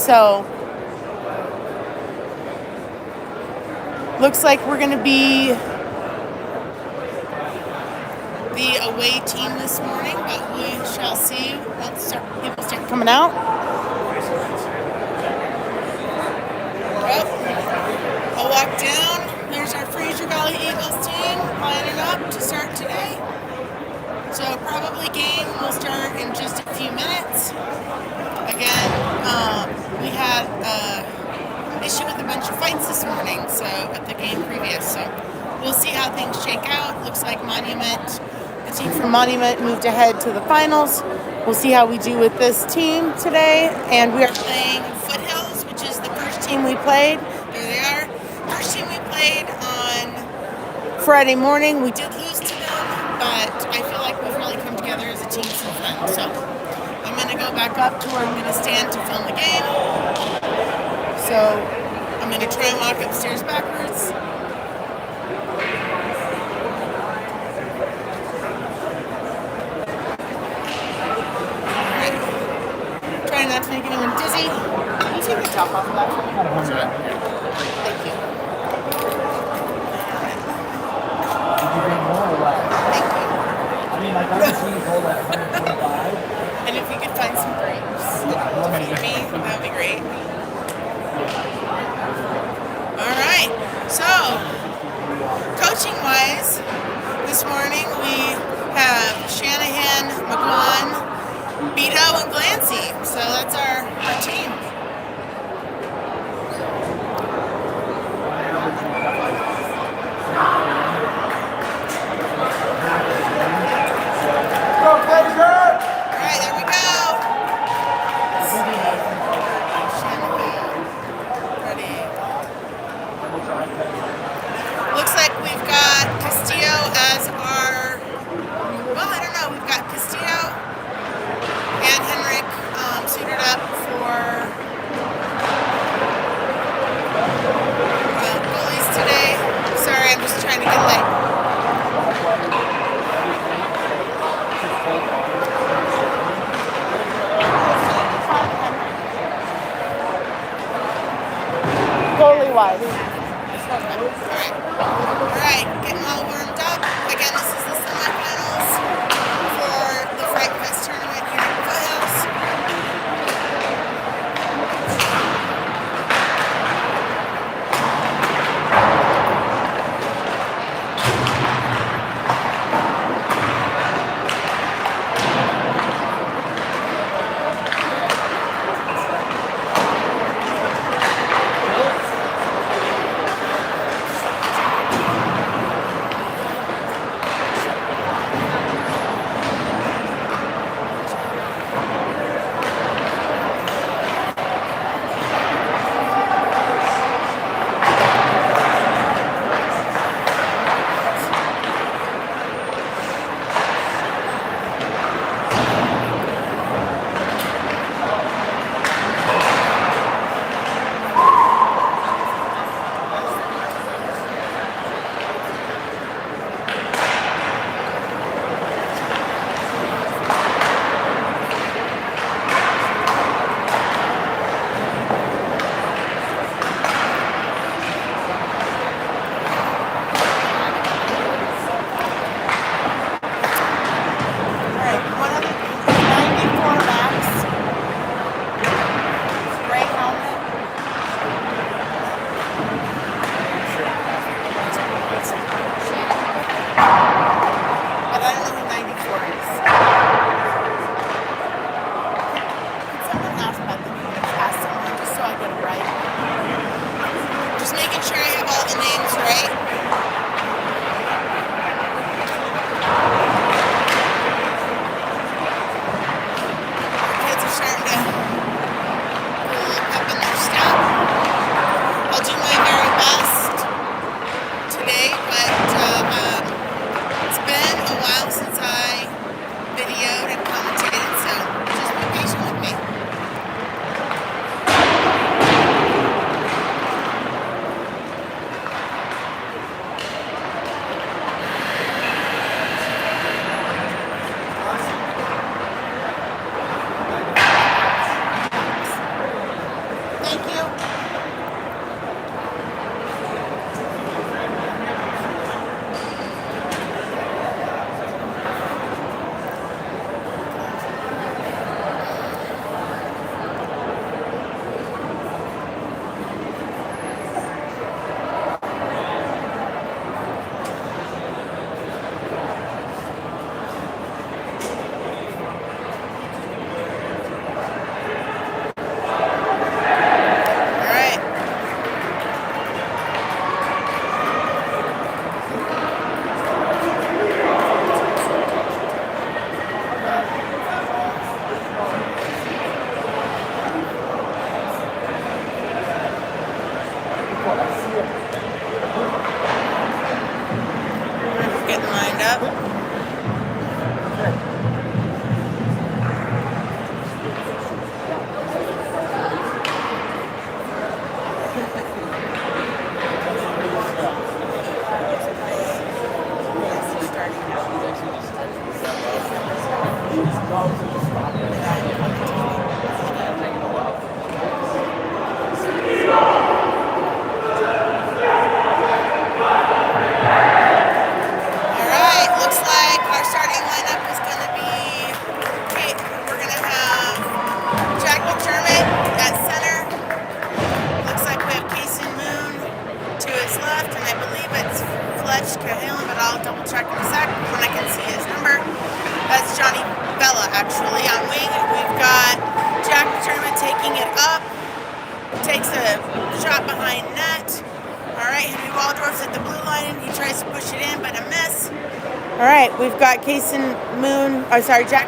So looks like we're going to be the away team this morning, but we shall see once people start coming out. Well, I'll walk down. There's our Fraser Valley Eagles team lining up to start today. So probably game will start in just a few minutes. Again, we had an issue with a bunch of fights this morning, so at the game previous. So we'll see how things shake out. Looks like the team from Monument moved ahead to the finals. We'll see how we do with this team today. And we are playing Foothills, which is the first team we played. There they are. First team we played on Friday morning. We did lose to them, but I feel like we've really come together as a team since then. So I'm going to go back up to where I'm going to stand to film the game. So I'm going to try and walk upstairs backwards. Trying not to make anyone dizzy. Can you take the top off of that for me? Sure. Thank you. Did you bring more or what? Thank you. I mean, like, I've seen you hold at 125. And if you could find some grapes for me, that would be great. All right. So, coaching-wise, this morning we have Shanahan, McGuan, Beto, and Glancy. So that's our team. Go, Fraser! All right, there we go. Shanahan, ready. Looks like we've got Castillo as our, well, I don't know. We've got Castillo and Henrik suited up for goalies today. Sorry, I'm just trying to get like goalie wise. All right, getting all warmed up. Again, this is the semifinals for the Fright Fest tournament here at Foothills. actually, on wing. We've got Jack McDermott taking it up. Takes a shot behind net. All right, Henry Waldorf's at the blue line. He tries to push it in, but a miss. All right, we've got Jack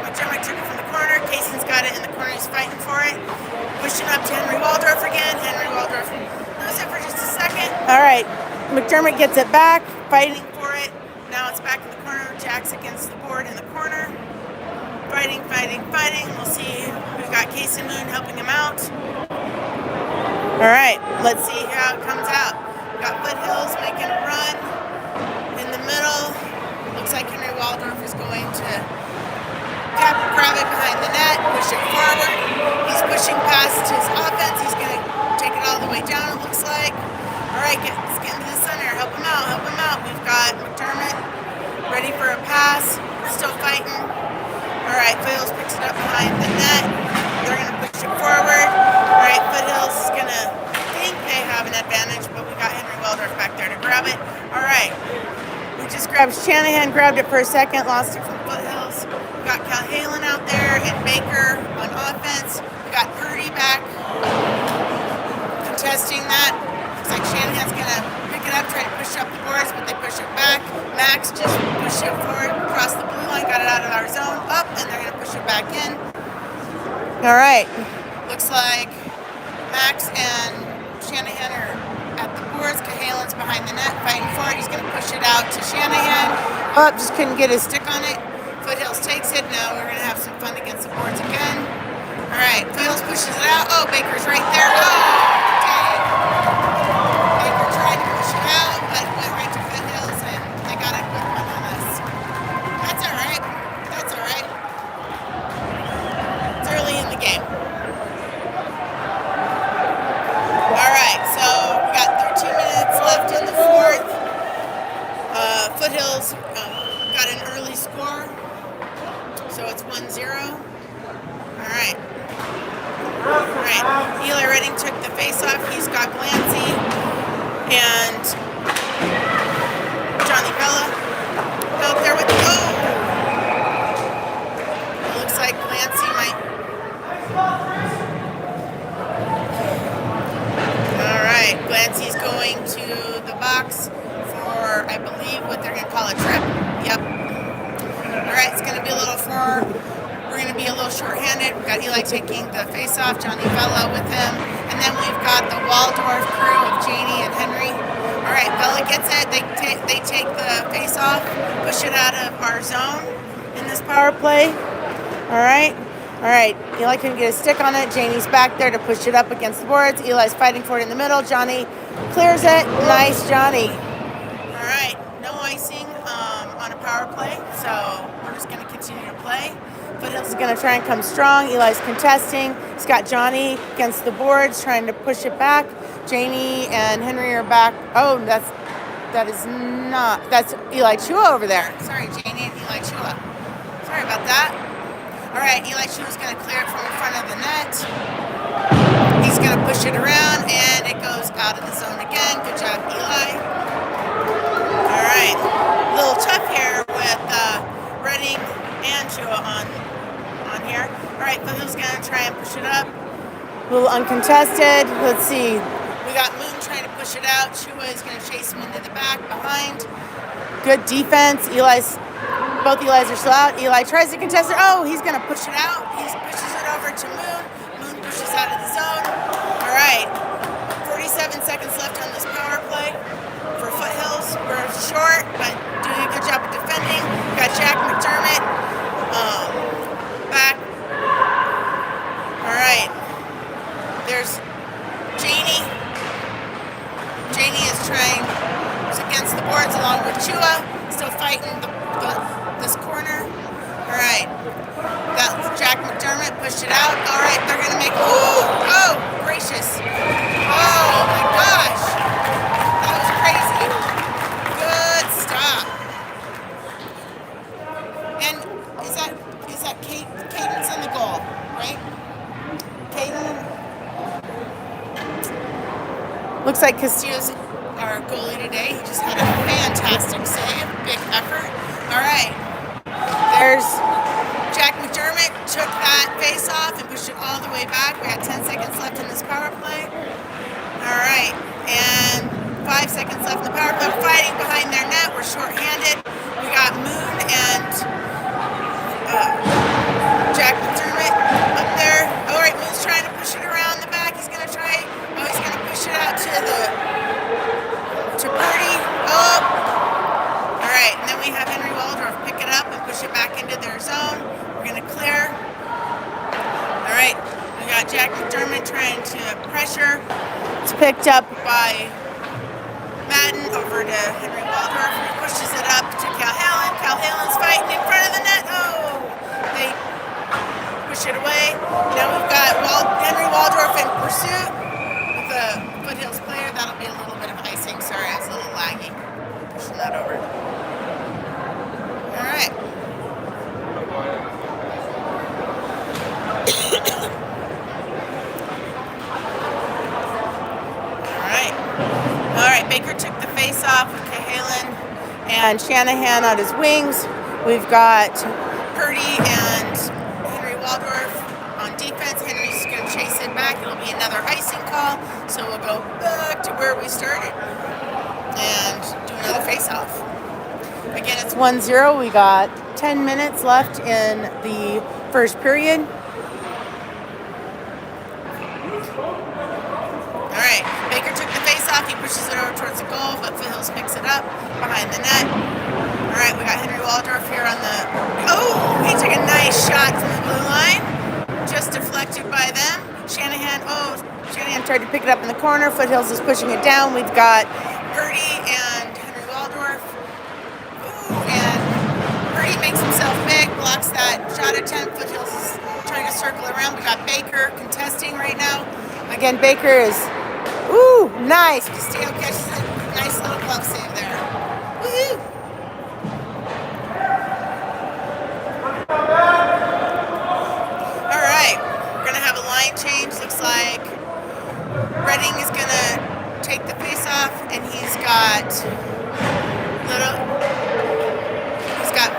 McDermott took it from the corner. Kaysen's got it in the corner. He's fighting for it. Pushing up to Henry Waldorf again. Henry Waldorf loses it for just a second. All right, McDermott gets it back, fighting for it. Now it's back in the corner. Jack's against the board in the corner. Fighting. We'll see. We've got Kaysen Moon helping him out. All right, let's see how it comes out. We've got Foothills making a run in the middle. Looks like Henry Waldorf is going to grab it behind the net, push it forward. He's pushing past his offense. He's going to take it all the way down, it looks like. All right, let's get into the center. Help him out. We've got McDermott ready for a pass. Still fighting. All right, Foothills picks it up behind the net. They're going to push it forward. All right, Foothills is going to think they have an advantage, but we got Henry Waldorf back there to grab it. All right. We just grabbed Shanahan, grabbed it for a second, lost it from Foothills. We got Calhalen out there and Baker on offense. We got Purdy back contesting that. Looks like Shanahan's going to pick it up, try to push up the boards, but they push it back. Max just pushed it forward across the blue line, got it out of our zone, up, and they're going to push it back in. All right. Looks like Max and Shanahan are at the boards. Cahalan's behind the net, fighting for it. He's going to push it out to Shanahan. Oh, just couldn't get his stick on it. Foothills takes it. Now we're going to have some fun against the boards again. All right, Foothills pushes it out. Oh, Baker's right there. Oh, dang. Baker tried to push it out, but it went right to Foothills, and they got a good one on us. That's all right. It's early in the game. All right, so we got 13 minutes left in the fourth. Foothills got an early score, so it's 1-0. All right. Eli Redding took the face-off. He's got Glancy and Johnny Bella out there with it looks like Glancy might. All right, Glancy's going to the box for, I believe, what they're going to call a trip. Yep. All right, it's going to be a little we're going to be a little short-handed. We've got Eli taking the face-off, Johnny Vella with him, and then we've got the Waldorf crew of Janie and Henry. All right, Vella gets it. They take the face-off, push it out of our zone in this power play. All right. Eli couldn't get a stick on it. Janie's back there to push it up against the boards. Eli's fighting for it in the middle. Johnny clears it. Nice, Johnny. All right, no icing on a power play, so we're just going to continue to play. Foothills is going to try and come strong. Eli's contesting. He's got Johnny against the boards, trying to push it back. Janie and Henry are back. Oh, that's Eli Chua over there. Sorry, Janie and Eli Chua. Sorry about that. All right, Eli Chua's going to clear it from in front of the net. He's going to push it around, and it goes out of the zone again. Good job, Eli. All right, a little tough here with Redding and Chua on here. All right, Foothills going to try and push it up. A little uncontested. Let's see. We got Moon trying to push it out. Chua is going to chase him into the back behind. Good defense. Both Eli's are still out. Eli tries to contest it. Oh, he's going to push it out. He pushes it over to Moon. Moon pushes out of the zone. All right. 47 seconds left on this power play for Foothills. We're short, but doing a good job of defending. We got Jack McDermott back. All right. There's Janie. Janie is trying against the boards along with Chua. Still fighting this corner. All right. Got Jack McDermott pushed it out. All right, they're going to make. Oh, gracious. Oh, my gosh. That was crazy. Good stop. And is that Caden's in the goal, right? Caden. Looks like Castillo's our goalie today. He just had a fantastic save. Big effort. All right. There's Jack McDermott McDermott took that face off and pushed it all the way back. We got 10 seconds left in this power play. All right, and 5 seconds left in the power play. We're fighting behind their net. We're short-handed. We got Moon and Jack McDermott up there. All right, Moon's trying to push it around the back. He's going to try. Oh, he's going to push it out to Purdy. Oh. All right, and then we have Henry Waldorf pick it up and push it back into their zone. We're going to clear. All right, we got Jack McDermott trying to pressure. It's picked up by Madden over to Henry Waldorf. He pushes it up to Calhallen. Calhallen's fighting in front of the net. Oh, they push it away. Now we've got Henry Waldorf in pursuit with the Foothills player. That'll be a little bit of icing. Sorry, I was a little laggy. Pushing that over. All right. All right, Baker took the face off with Cahalan and Shanahan on his wings. We've got Purdy and Henry Waldorf on defense. Henry's going to chase it back. It'll be another icing call. So we'll go back to where we started and do another face-off. Again, it's 1-0. We got 10 minutes left in the first period. All right, Baker took the face off. He pushes it over towards the goal, but Foothills picks it up behind the net. All right, we got Henry Waldorf here on the... Oh, he took a nice shot from the blue line. Just deflected by them. Shanahan tried to pick it up in the corner. Foothills is pushing it down. We've got Purdy and Henry Waldorf. Ooh, and Purdy makes himself big, blocks that shot attempt. Foothills is trying to circle around. We got Baker contesting right now. Again, Baker is... Ooh, nice. Castillo catches it. Nice little glove save there. Woohoo! All right, we're going to have a line change. Looks like Redding is going to take the face off, and he's got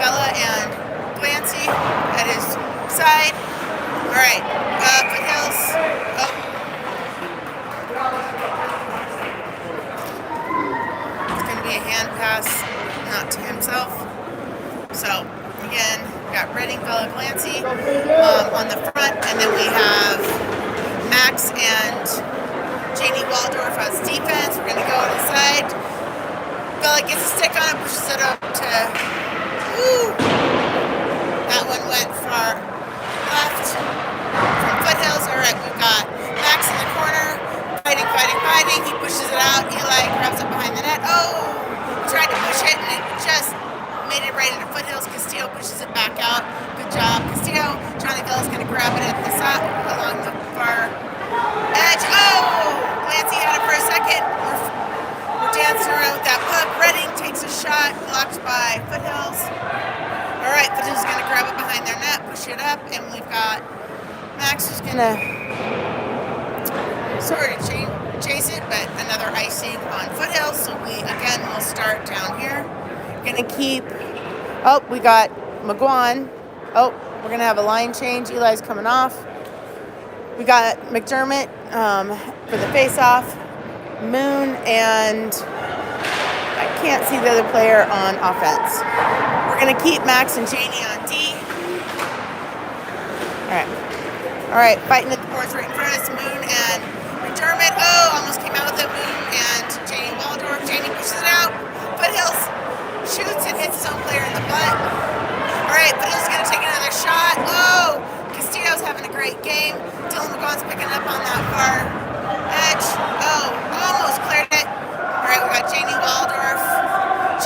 Bella and Glancy at his side. All right, Foothills. Oh. A hand pass, not to himself. So again, we got Redding, Bella, Glancy on the front, and then we have Max and Janie Waldorf as defense. We're gonna go on the side. Bella gets a stick on it, pushes it up to. Woo! That one went far left from Foothills. All right, we've got Max in the corner. Fighting. He pushes it out. Eli grabs it behind the net. Oh! Tried to push it, and it just made it right into Foothills. Castillo pushes it back out. Good job, Castillo. Johnny Villa's going to grab it at the side along the far edge. Oh! Glancy had it for a second. We're dancing around with that puck. Redding takes a shot, blocked by Foothills. All right, Foothills is going to grab it behind their net, push it up, and we've got Max who's going to sort of chase it, but another icing on Foothills. So we again will start down here. Gonna keep. Oh, we got McGuan. Oh, we're gonna have a line change. Eli's coming off. We got McDermott for the face-off. Moon and I can't see the other player on offense. We're gonna keep Max and Janie on D. All right, fighting at the boards right in front of us. Moon and McDermott. Oh, almost came out with it. Moon and Janie Waldorf. Janie pushes it out. Foothills shoots and hits his own player in the butt. All right, Foothills is going to take another shot. Oh, Castillo's having a great game. Dylan McGowan's picking up on that far edge. Oh, almost cleared it. All right, we got Janie Waldorf.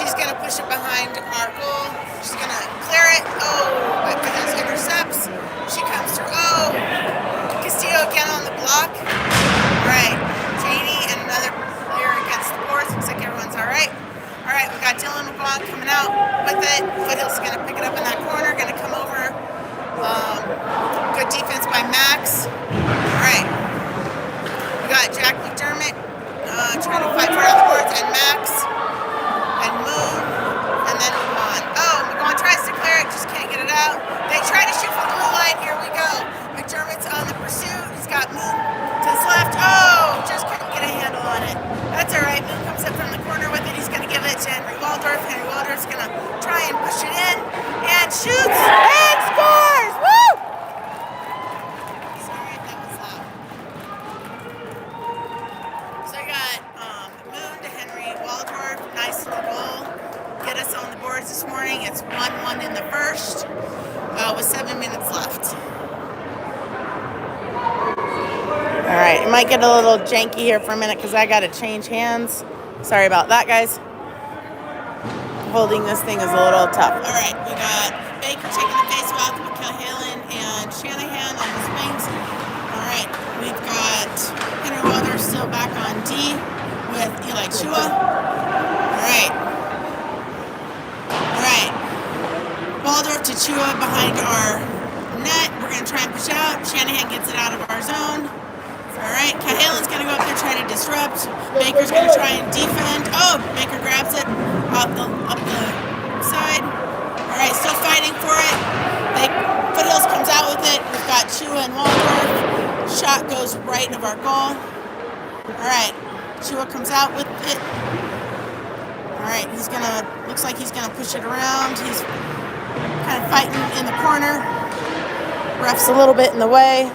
She's going to push it behind our goal. She's going to clear it. Oh, but Foothills intercepts. She comes through. Oh, Castillo again on the block. All right, Janie and another player against the boards. Looks like everyone's all right. All right, we got Dylan McGowan coming out with it. Foothills is going to pick it up in that corner. Going to come over. Good defense by Max. All right, we got Jack McDermott trying to fight for it on the boards, and Max and Moon, and then McGowan. Oh, McGowan tries to clear it, just can't get it out. They try to shoot from the blue line. scores this morning. It's 1-1 in the first with 7 minutes left. All right, it might get a little janky here for a minute because I got to change hands. Sorry about that, guys. Holding this thing is a little tough. All right, we got Baker taking the face-off with Cahalan and Shanahan on his wings. All right, we've got Henry Wilder still back on D with Eli Chua. All right. Waldorf to Chua behind our net. We're going to try and push out. Shanahan gets it out of our zone. All right, Cahalan's going to go up there, try to disrupt. Baker's going to try and defend. Oh, Baker grabs it up the side. All right, still fighting for it. Foothills comes out with it. We've got Chua and Waldorf. Shot goes right of our goal. All right, Chua comes out with it. All right, looks like he's going to push it around. He's kind of fighting in the corner. Ref's a little bit in the way.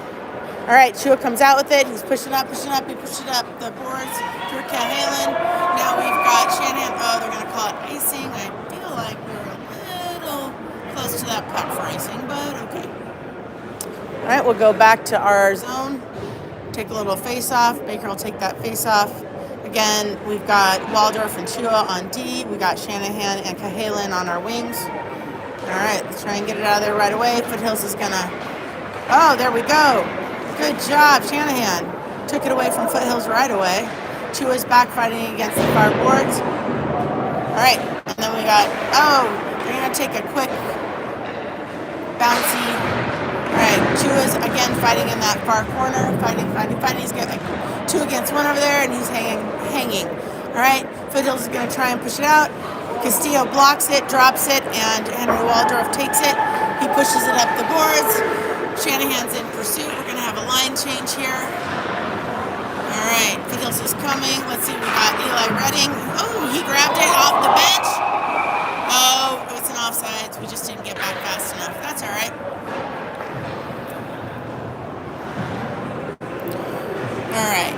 All right, Chua comes out with it. He's pushing up. He pushed it up the boards through Cahalan. Now we've got Shanahan. Oh, they're going to call it icing. I feel like we were a little close to that puck for icing, but okay. All right, we'll go back to our zone. Take a little face-off. Baker will take that face-off. Again, we've got Waldorf and Chua on D. We got Shanahan and Cahalan on our wings. All right, let's try and get it out of there right away. Foothills is going to... Oh, there we go. Good job, Shanahan. Took it away from Foothills right away. Chua's back fighting against the far boards. All right, and then we got... Oh, they're going to take a quick bouncy... All right, Chua's again fighting in that far corner. Fighting. He's got like 2 against 1 over there, and he's hanging. All right, Foothills is going to try and push it out. Castillo blocks it, drops it, and Henry Waldorf takes it. He pushes it up the boards. Shanahan's in pursuit. We're going to have a line change here. All right, Foothills is coming. Let's see, we got Eli Redding. Oh, he grabbed it off the bench. Oh, it was an offsides. We just didn't get back fast enough. That's all right. All right.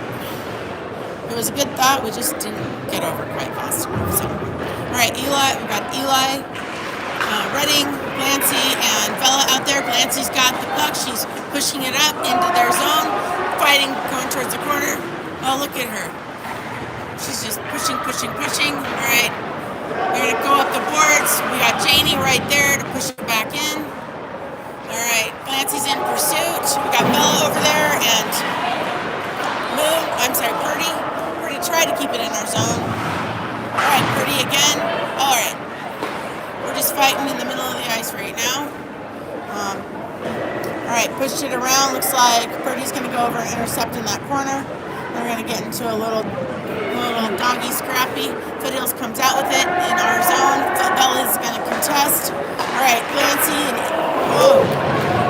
It was a good thought. We just didn't get over quite fast enough. So, all right, we got Eli, Redding, Glancy, and Bella out there. Glancy's got the puck. She's pushing it up into their zone, fighting, going towards the corner. Oh, look at her. She's just pushing. All right, we're going to go up the boards. We got Janie right there to push it back in. All right, Glancy's in pursuit. We got Bella over there, and Purdy. Purdy tried to keep it in our zone. All right, Purdy again. All right. We're just fighting in the middle of the ice right now. All right, pushed it around. Looks like Purdy's going to go over and intercept in that corner. We're going to get into a little doggy scrappy. Foothills comes out with it in our zone. Bella's going to contest. All right, Glancy.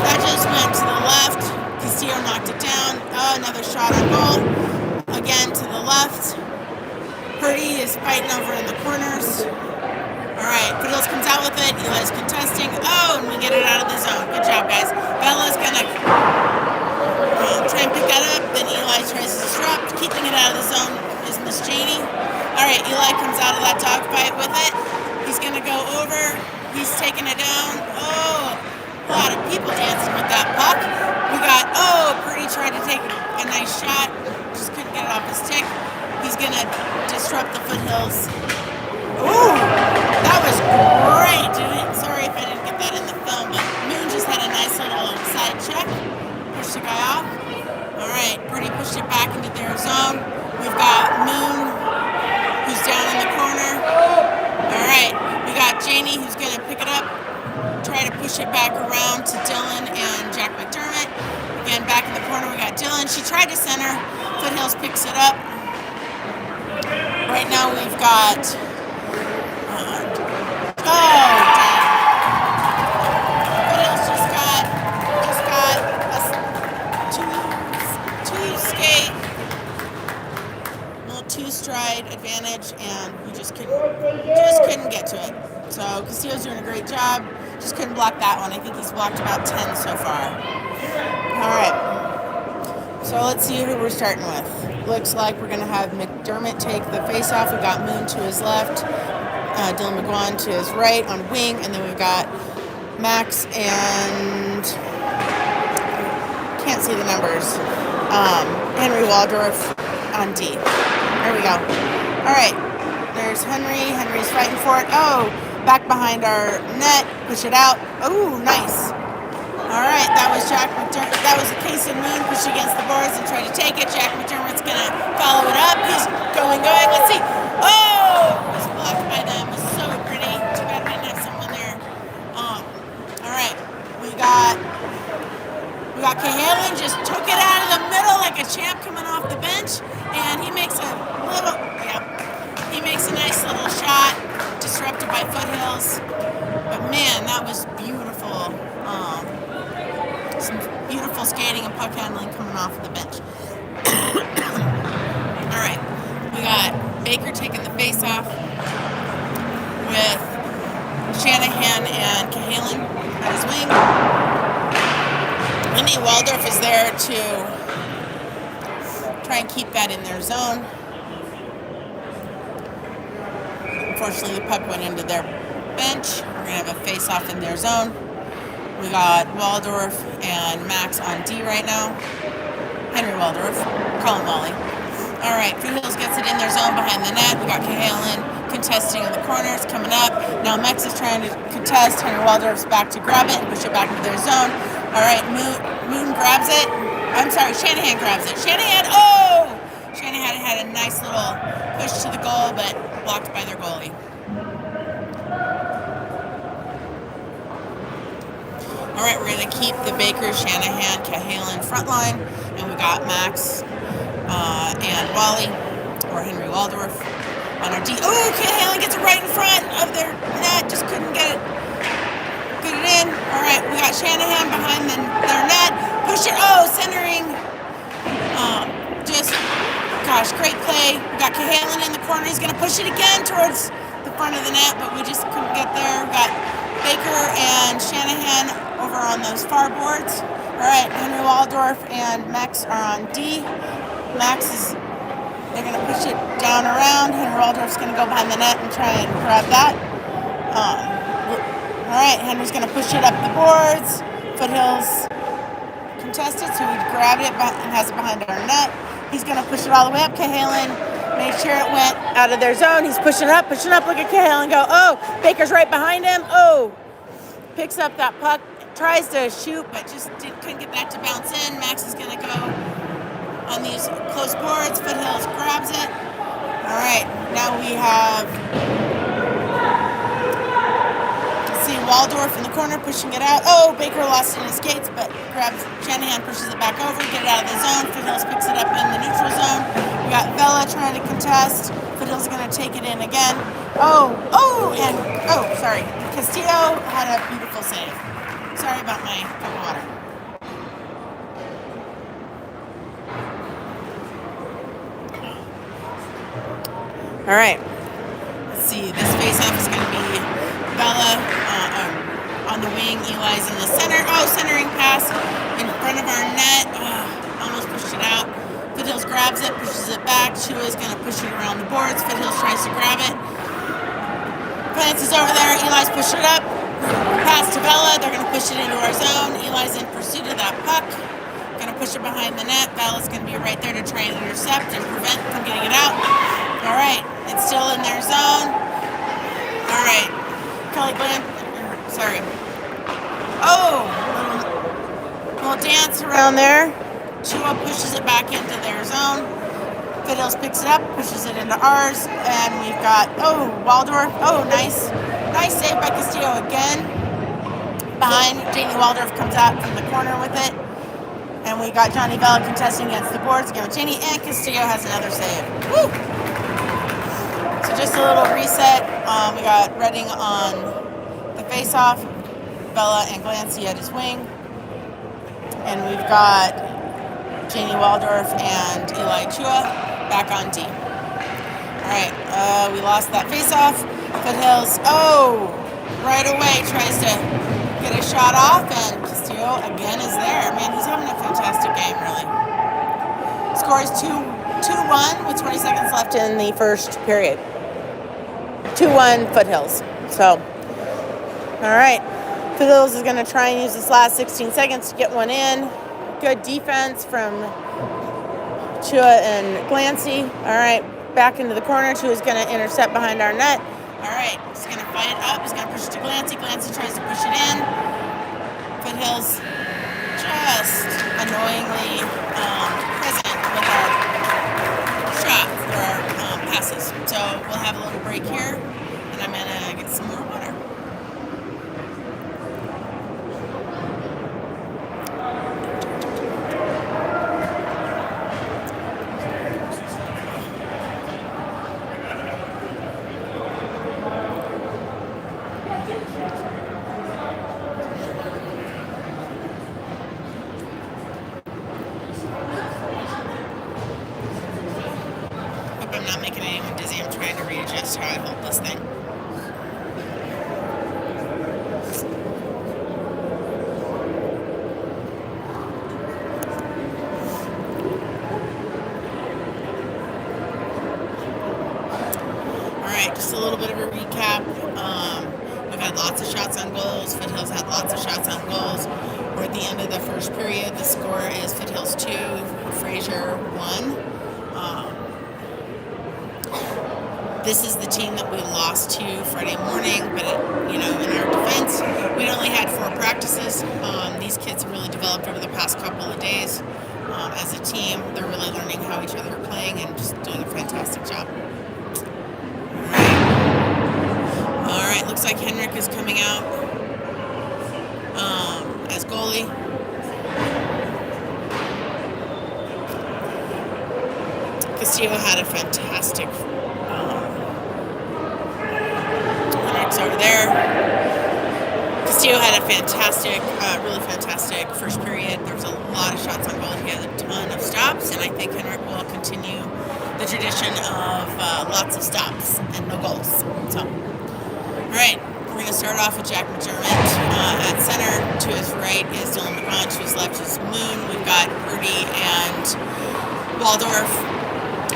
That just went to the left. Castillo knocked it down. Oh, another shot on goal. Again to the left. Purdy is fighting over in the corners. All right, Foothills comes out with it. Eli's contesting. Oh, and we get it out of the zone. Good job, guys. Bella's going to try and pick that up. Then Eli tries to disrupt. Keeping it out of the zone is Miss Janie. All right, Eli comes out of that dogfight with it. He's going to go over. He's taking it down. Oh, a lot of people dancing with that puck. We got, Purdy tried to take a nice shot. Just couldn't get it off his stick. He's going to disrupt the Foothills. Ooh, that was great, dude. Sorry if I didn't get that in the film, but Moon just had a nice little side check. Pushed the guy off. All right, Purdy pushed it back into their zone. We've got Moon, who's down in the corner. All right, we got Janie, who's going to pick it up. Try to push it back around to Dylan and Jack McDermott. Again, back in the corner, we got Dylan. She tried to center. Foothills picks it up. Right now, we've got... Foothills just got a two-skate, little two-stride advantage, and we just couldn't get to it. So Castillo's doing a great job. Just couldn't block that one. I think he's blocked about 10 so far. All right. So let's see who we're starting with. Looks like we're going to have McDermott take the face-off. We got Moon to his left. Dylan McGuan to his right on wing, and then we've got Max and can't see the numbers. Henry Waldorf on D. There we go. All right. There's Henry. Henry's fighting for it. Oh, back behind our net. Push it out. Oh, nice. All right. That was Jack McDermott. That was Kason Moon push against the boards and try to take it. Jack McDermott's going to follow it up. He's going. Let's see. Oh, it was blocked by them. It was so pretty. Too bad we didn't have someone there. All right. We got Cahalan just took it out of the middle like a champ coming off the bench, and he makes a nice little shot, disrupted by Foothills. But man, that was beautiful. Some beautiful skating and puck handling coming off of the bench. All right, we got Baker taking the face off with Shanahan and Cahalan on his wing. Lenny Waldorf is there to try and keep that in their zone. Unfortunately, the puck went into their bench. We're going to have a face-off in their zone. We got Waldorf and Max on D right now. Henry Waldorf. Call him Wally. All right, Foothills gets it in their zone behind the net. We got Cahalan contesting in the corners, coming up. Now Max is trying to contest. Henry Waldorf's back to grab it and push it back into their zone. All right, Moon grabs it. I'm sorry, Shanahan grabs it. Shanahan had a nice little push to the goal, but blocked by their goalie. All right, we're going to keep the Baker, Shanahan, Cahalan front line, and we got Max and Wally, or Henry Waldorf, on our D. Oh, Cahalan gets it right in front of their net, just couldn't get it in. All right, we got Shanahan behind their net. Push it. Oh, centering. Great play. We got Cahalan in the corner. He's going to push it again towards the front of the net, but we just couldn't get there. We got Baker and Shanahan over on those far boards. All right, Henry Waldorf and Max are on D. They're going to push it down around. Henry Waldorf's going to go behind the net and try and grab that. All right, Henry's going to push it up the boards. Foothills contested, so he grabbed it and has it behind our net. He's going to push it all the way up. Cahalan made sure it went out of their zone. He's pushing up. Look at Cahalan go. Oh, Baker's right behind him. Oh, picks up that puck, tries to shoot, but just couldn't get that to bounce in. Max is going to go on these close boards. Foothills grabs it. All right, now we have Waldorf in the corner pushing it out. Oh, Baker lost it in his skates, but grabs Shanahan, pushes it back over, get it out of the zone. Foothills picks it up in the neutral zone. We got Vela trying to contest. Foothills going to take it in again. Sorry. Castillo had a beautiful save. Sorry about my cup of water. All right. Let's see. This face-off is going to be Vela on the wing. Eli's in the center. Oh, centering pass in front of our net. Almost pushed it out. Foothills grabs it, pushes it back. Chua's going to push it around the boards. Foothills tries to grab it. Clancy's over there. Eli's pushed it up. Pass to Vela. They're going to push it into our zone. Eli's in pursuit of that puck. Going to push it behind the net. Vela's going to be right there to try and intercept and prevent from getting it out. All right. It's still in their zone. All right. Kelly Glenn. Sorry. Oh, little dance around there. Chua pushes it back into their zone. Foothills picks it up, pushes it into ours, and we've got Waldorf. Oh, nice save by Castillo again. Behind, Jamie Waldorf comes out from the corner with it, and we got Johnny Vela contesting against the boards again with Jamie, and Castillo has another save. Woo! So just a little reset. We got Redding on the face-off. Vela and Glancy at his wing. And we've got Janie Waldorf and Eli Chua back on D. All right, we lost that face-off. Foothills, right away tries to get a shot off, and Castillo again is there. Man, he's having a fantastic game, really. Score is 2-1 with 20 seconds left in the first period. 2-1 Foothills. So, all right. Foothills is going to try and use this last 16 seconds to get one in. Good defense from Chua and Glancy. All right. Back into the corner. Chua's going to intercept behind our net. All right. He's going to fight it up. He's going to push it to Glancy. Glancy tries to push it in. Foothills just annoyingly present with our shot for our passes. So we'll have a little break here, and I'm going to get some more water. I'm not making anyone dizzy. I'm trying to readjust how I hold this thing. Alright, just a little bit of a recap. We've had lots of shots on goals. Foothills had lots of shots on goals. We're at the end of the first period. The score is Foothills 2, Fraser 1. This is the team that we lost to Friday morning, but in our defense, we only had 4 practices. These kids have really developed over the past couple of days as a team. They're really learning how each other are playing and just doing a fantastic job. All right, looks like Henrik is coming out as goalie. Castillo had a fantastic over there. Castillo had a fantastic, really fantastic first period. There was a lot of shots on goal. He had a ton of stops, and I think Henrik will continue the tradition of lots of stops and no goals. So, all right, we're going to start off with Jack McDermott at center. To his right is Dylan McGraw. To his left is Moon. We've got Purdy and Waldorf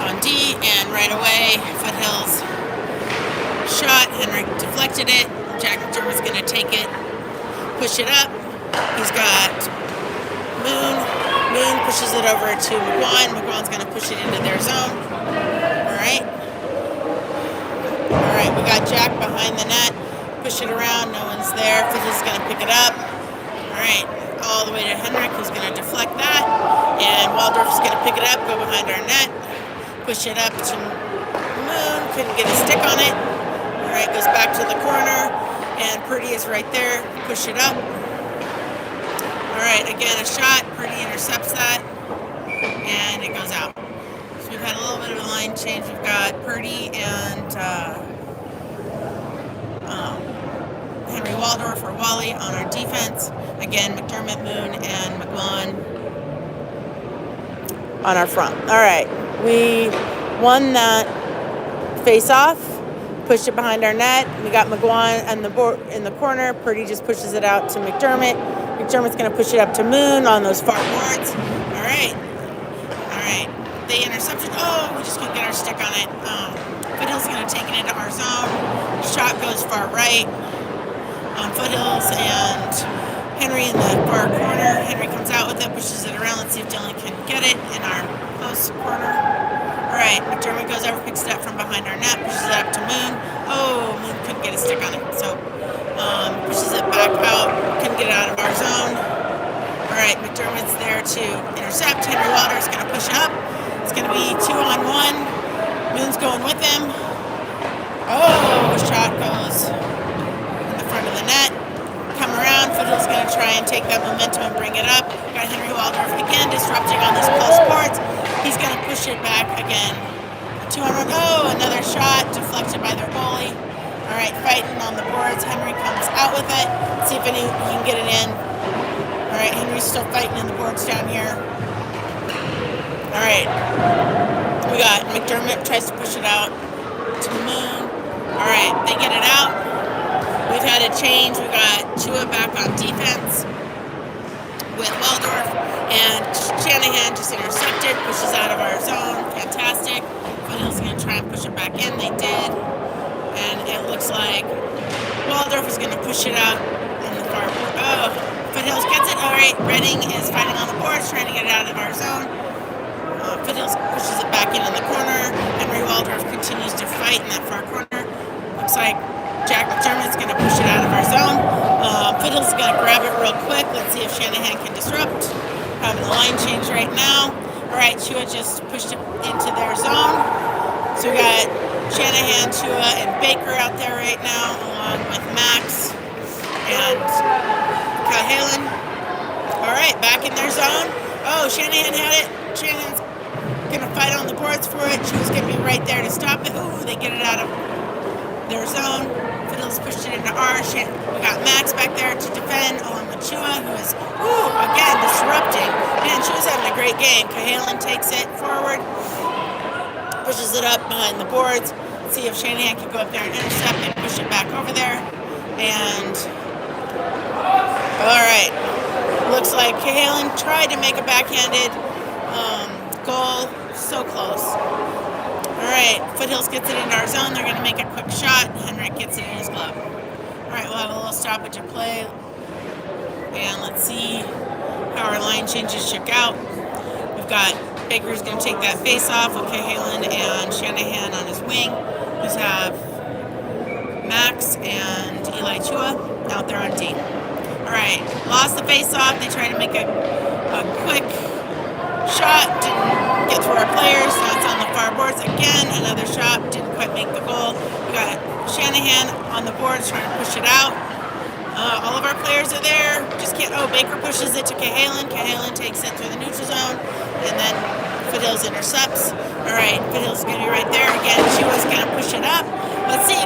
on D, and right away, Foothills shot. Henrik deflected it. Jack McDermott's going to take it, push it up. He's got Moon. Moon pushes it over to McGuan. McGuan's going to push it into their zone. All right. All right, we got Jack behind the net. Push it around. No one's there. Foothills is going to pick it up. All right, all the way to Henrik, who's going to deflect that. And Waldorf's going to pick it up, go behind our net, push it up to Moon. Couldn't get a stick on it. All right, goes back to the corner, and Purdy is right there. Push it up. All right, again, a shot. Purdy intercepts that, and it goes out. So we've had a little bit of a line change. We've got Purdy and Henry Waldorf or Wally on our defense. Again, McDermott, Moon, and McGuan on our front. All right, we won that face-off. Pushed it behind our net. We got McGuan in the corner. Purdy just pushes it out to McDermott. McDermott's going to push it up to Moon on those far boards. All right. They intercepted. Oh, we just couldn't get our stick on it. Foothills going to take it into our zone. Shot goes far right. Foothills and Henry in the far corner. Henry comes out with it, pushes it around. Let's see if Dylan can get it in our close corner. All right, McDermott goes over, picks it up from behind our net, pushes it up to Moon. Oh, Moon couldn't get a stick on it, so pushes it back out, couldn't get it out of our zone. All right, McDermott's there to intercept. Henry Wilder's going to push up. It's going to be 2-on-1. Moon's going with him. Oh, shot goes in the front of the net. Come around. Foothills going to try and take that momentum and bring it up. Got Henry Waldorf again disrupting on these close boards. He's going to push it back again. 2-on-1. Oh, another shot deflected by their goalie. All right, fighting on the boards. Henry comes out with it. Let's see if he can get it in. All right, Henry's still fighting in the boards down here. All right. We got McDermott tries to push it out to Moon. All right, they get it out. We've had a change. We got Chua back on defense with Waldorf, and Shanahan just intercepted, pushes out of our zone. Fantastic. Foothills going to try and push it back in. They did. And it looks like Waldorf is going to push it out in the far board. Oh, Foothills gets it. All right, Redding is fighting on the boards, trying to get it out of our zone. Foothills pushes it back in the corner. Henry Waldorf continues to fight in that far corner. Looks like Jack McDermott's going to push it out of our zone. Foothills is going to grab it real quick. Let's see if Shanahan can disrupt. Having the line change right now. All right, Chua just pushed it into their zone. So we got Shanahan, Chua, and Baker out there right now, along with Max and Cahalan. All right, back in their zone. Oh, Shanahan had it. Shanahan's gonna fight on the boards for it. Chua's gonna be right there to stop it. Ooh, they get it out of their zone. Fiddles pushed it into ours. We got Max back there to defend, along with Chua, who is, again, disrupting. Man, Chua's having a great game. Cahalan takes it forward, pushes it up behind the boards. Let's see if Shanahan can go up there and intercept and push it back over there. And, all right. Looks like Cahalan tried to make a backhanded goal. So close. All right, Foothills gets it into our zone. They're going to make a quick shot. Henrik gets it in his glove. All right, we'll have a little stoppage of play. And let's see how our line changes shook out. We've got Baker's going to take that face off with Cahalan and Shanahan on his wing. We have Max and Eli Chua out there on D. All right, lost the face off. They tried to make a quick shot, didn't get through our players. Now it's on the far boards again. Another shot, didn't quite make the goal. We got Shanahan on the boards trying to push it out. All of our players are there. Just can't. Oh, Baker pushes it to Cahalan. Cahalan takes it through the neutral zone, and then Foothills intercepts. All right, Foothills is gonna be right there again. Chua's gonna push it up. Let's see.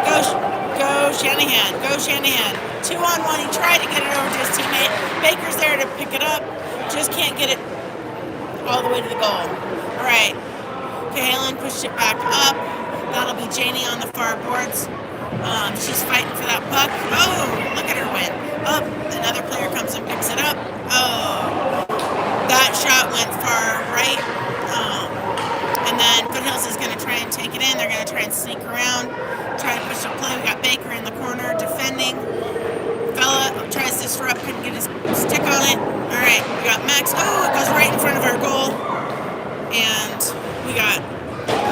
Go Shanahan. Go Shanahan. 2-on-1. He tried to get it over to his teammate. Baker's there to pick it up. Just can't get it all the way to the goal. All right. Cahalan pushed it back up. That'll be Janie on the far boards. She's fighting for that puck. Oh, look at her win. Up. Another player comes and picks it up. Oh, that shot went far right. And then Foothills is going to try and take it in. They're going to try and sneak around, try to push the play. We got Baker in the corner defending. Fella tries to disrupt, couldn't get his stick on it. All right, we got Max. Oh, it goes right in front of our goal. And we got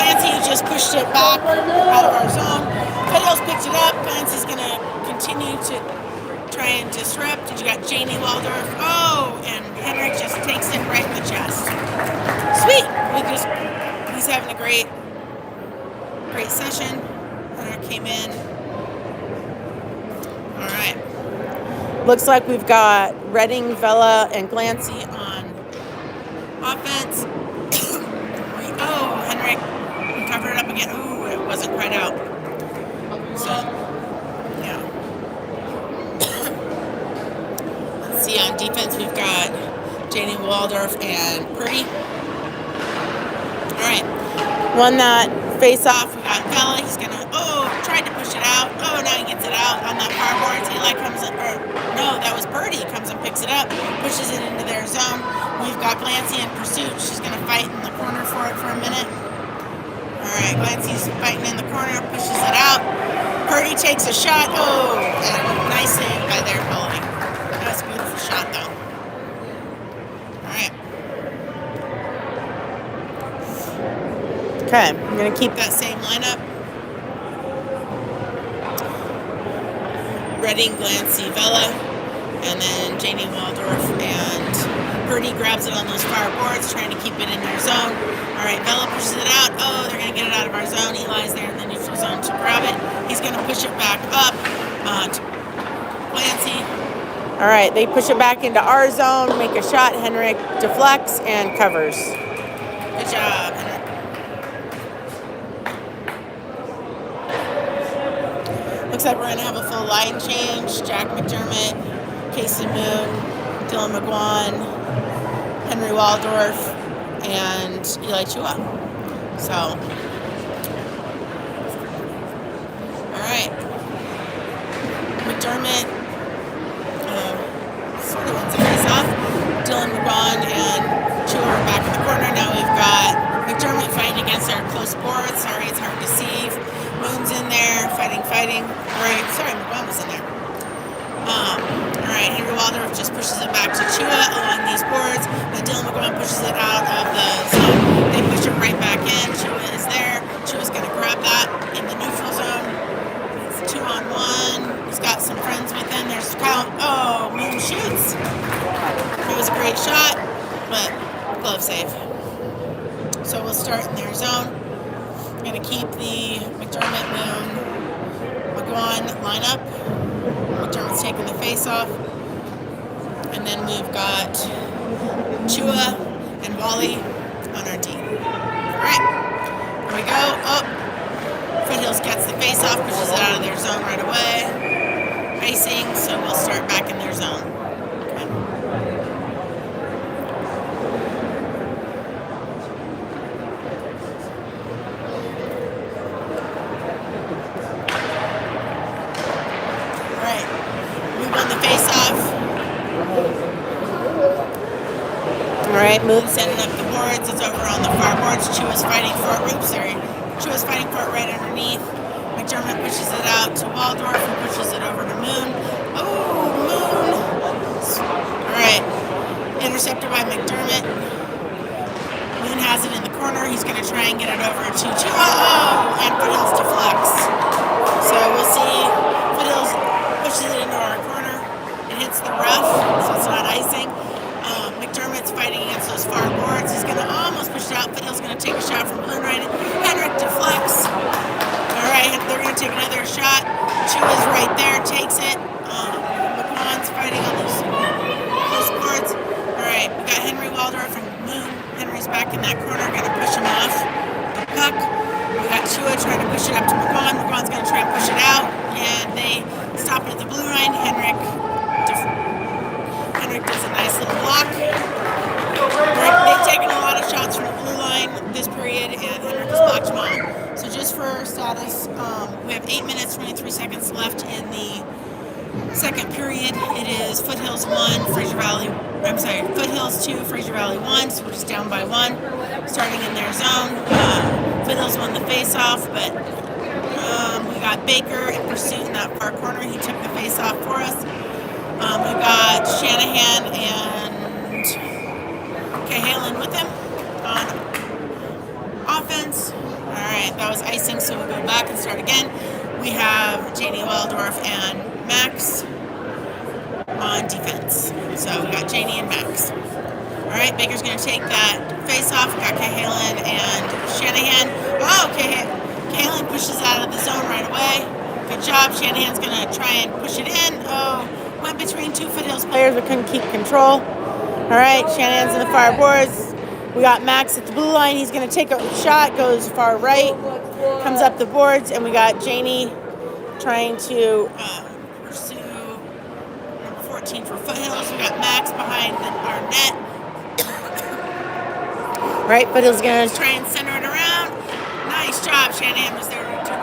Clancy, who just pushed it back out of our zone. Foothills picked it up. Clancy's going to continue to try and disrupt. And you got Janie Waldorf. Oh, and Henrik just takes it right in the chest. Sweet. He's having a great session. Henrik came in. All right. Looks like we've got Redding, Vela, and Glancy on offense. Henrik covered it up again. Ooh, it wasn't quite out. So, yeah. Let's see, on defense, we've got Janie Waldorf and Purdy. All right. Won that face-off. We got Vela. He's going to, tried to push it out. Oh, now he gets it out on that far boards. Eli comes in, that was Purdy. Comes and picks it up, pushes it into their zone. We've got Glancy in pursuit. She's going to fight in the corner for it for a minute. All right, Glancy's fighting in the corner, pushes it out. Purdy takes a shot. Oh, and nice save by their goalie. That was a beautiful shot, though. All right. Okay, I'm going to keep that same lineup. Redding, Glancy, Vela, and then Janie Waldorf and Purdy grabs it on those far boards, trying to keep it in their zone. All right, Vela pushes it out. Oh, they're going to get it out of our zone. Eli's there in the neutral zone to grab it. He's going to push it back up to Glancy. All right, they push it back into our zone, make a shot. Henrik deflects and covers. Good job, Henrik. Looks like we're going to have a full line change. Jack McDermott, Casey Moon, Dylan McGuan, Henry Waldorf, and Eli Chua. So, all right. McDermott sort of wins the face-off. Dylan McGuan and Chua are back in the corner. Now we've got McDermott fighting against our close boards. Sorry, it's hard to see. Moon's in there fighting fighting. Sorry, McGuan was in there. Alright, Henry Waldorf just pushes it back to Chua along these boards. Then Dylan McGuan pushes it out of the zone. They push it right back in. Chua is there. Chua's going to grab that in the neutral zone. It's 2-on-1. He's got some friends with him. There's Kyle. Oh, Moon shoots. It was a great shot, but glove save. So we'll start in their zone. Going to keep the McDermott, Moon, McGuan lineup. McDermott's taking the face off. And then we've got Chua and Wally on our team. Alright, here we go. Oh, Foothills gets the face off, pushes it out of their zone right away. Icing, so we'll start back in their zone. Okay. Alright, Moon sending up the boards. It's over on the far boards. Chua's fighting for it. Chua's fighting for it right underneath. McDermott pushes it out to Waldorf and pushes it over to Moon. Oh, Moon! Alright, intercepted by McDermott. Moon has it in the corner. He's going to try and get it over to Chua. Oh, and Foothills deflects. So we'll see. Foothills pushes it into our corner. It hits the rough, so it's not icing. McDermott's fighting against those far boards. He's going to almost push it out. Foothills going to take a shot from Balloon Ride. Henrik deflects. All right, they're going to take another shot. Chua's right there, takes it. McGuan's fighting on those boards. All right, we got Henry Waldorf and Moon. Henry's back in that corner, going to push him off the puck. We got Chua trying to push it up to McGuan. McGuan's going to try and push it out, and they stop it at the blue line. Henrik does a nice little block. They've taken a lot of shots from the blue line this period, and Henrik has blocked them all. So just for status, we have 8 minutes, 23 seconds left in the second period. It is Foothills 2, Fraser Valley 1, so we're just down by 1. Starting in their zone. Foothills won the face-off, but we got Baker in pursuit in that far corner. He took the face-off for us. We got Shanahan and Cahalan with him on offense. Alright, that was icing, so we'll go back and start again. We have Janie Waldorf and Max on defense. So we got Janie and Max. Alright, Baker's going to take that face off. We got Cahalan and Shanahan. Oh, Cahalan pushes out of the zone right away. Good job. Shanahan's going to try and push it in. Oh, went between two Foothills players but couldn't keep control. Alright, Shanahan's in the far boards. We got Max at the blue line. He's going to take a shot, goes far right, comes up the boards, and we got Janie trying to pursue number 14 for Foothills. We got Max behind our net. Right, Foothills going to try and center it around. Nice job. Shanahan was there to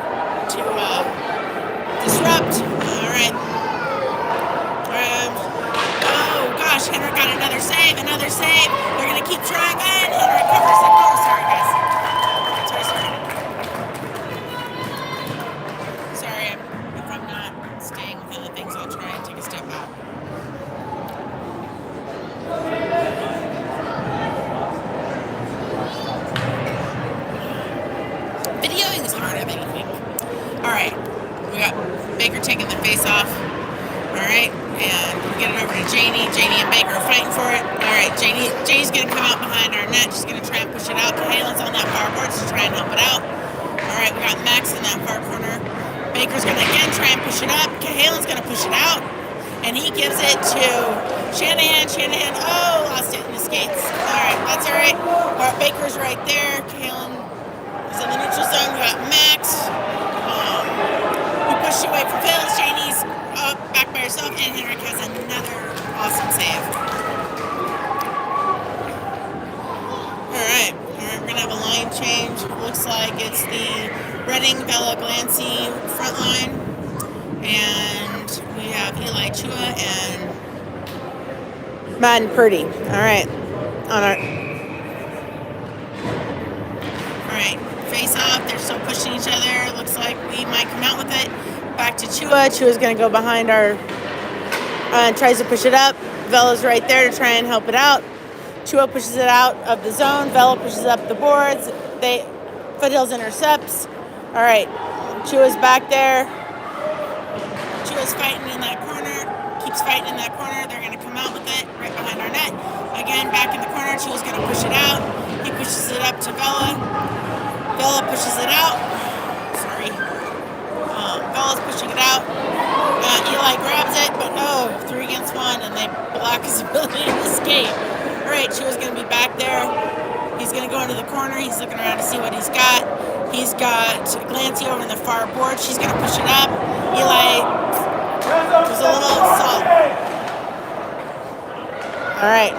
disrupt. All right. Oh, gosh, Henrik got another save. They're going to keep trying, and Henrik covers it. Oh, sorry, guys. Sorry, if I'm not staying within the things, I'll try and take a step out. Videoing is hard, I think. All right, we got Baker taking the face off. All right, and we get it over to Janie. Janie and Baker are fighting for it. All right, Janie's going to come out behind our net. She's going to try and push it out. Cahalan's on that far board to try and help it out. All right, we got Max in that far corner. Baker's going to again try and push it up. Cahalan's going to push it out, and he gives it to Shanahan. Shanahan, lost it in the skates. All right, that's all right. All right, Baker's right there. Cahalan is in the neutral zone. We got Max. We pushed away from Phil. Janie's up back by herself, and Henrik has another awesome save. All right, we're going to have a line change. It looks like it's the Redding, Bella, Glancy front line, and we have Eli Chua and Madden Purdy. All right, face off. They're still pushing each other. Looks like we might come out with it. to Chua. Chua's going to go behind our, tries to push it up. Vella's right there to try and help it out. Chua pushes it out of the zone. Vella pushes up the boards. Foothills intercepts. All right, Chua's back there. Chua's fighting in that corner. Keeps fighting in that corner. They're going to come out with it right behind our net. Again, back in the corner. Chua's going to push it out. He pushes it up to Vella. Vella pushes it out. Sorry. Bella's pushing it out. Eli grabs it, but 3 against 1, and they block his ability to escape. All right, Chua's going to be back there. He's going to go into the corner. He's looking around to see what he's got. He's got Glancy over in the far board. She's going to push it up. Eli was a little assault. All right.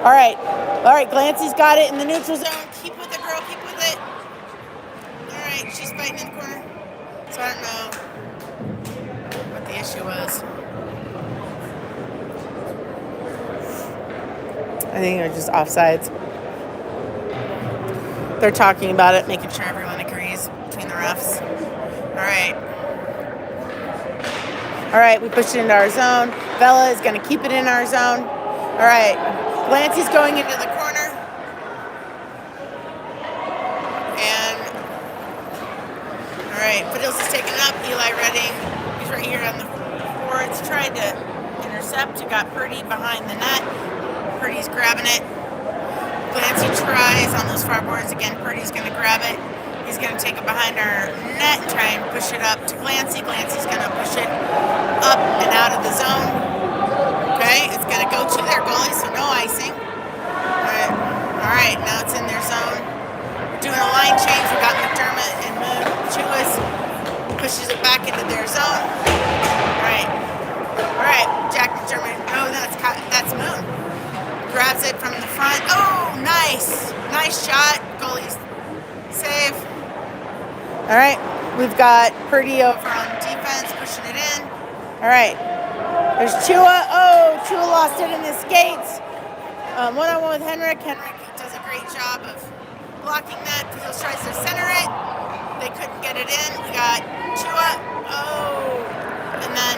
All right. All right, Glancy's got it in the neutral zone. Keep with it, girl. Keep with it. All right, she's fighting in the corner. So I don't know what the issue was. I think they're just offsides. They're talking about it, making sure everyone agrees between the refs. All right. All right, we pushed it into our zone. Vella is going to keep it in our zone. All right. Glancy's going into the corner. And, all right, Foothills is taking it up. Eli Redding, he's right here on the boards. Tried to intercept. It got Purdy behind the net. Purdy's grabbing it. Glancy tries on those far boards again. Purdy's going to grab it. He's going to take it behind our net and try and push it up to Glancy. Glancy's going to push it up and out of the zone. Okay, it's going to go to their goalie, so no icing. All right, now it's in their zone. We're doing a line change. We got McDermott and Moon. Chuas pushes it back into their zone. All right, Jack McDermott. Oh, that's Moon. Grabs it from the front. Oh, nice. Nice shot. Goalie's save. All right. We've got Purdy over on defense, pushing it in. All right. There's Chua. Oh, Chua lost it in his skates. One-on-one with Henrik. Henrik does a great job of blocking that. Foothills tries to center it. They couldn't get it in. We got Chua. Oh. And then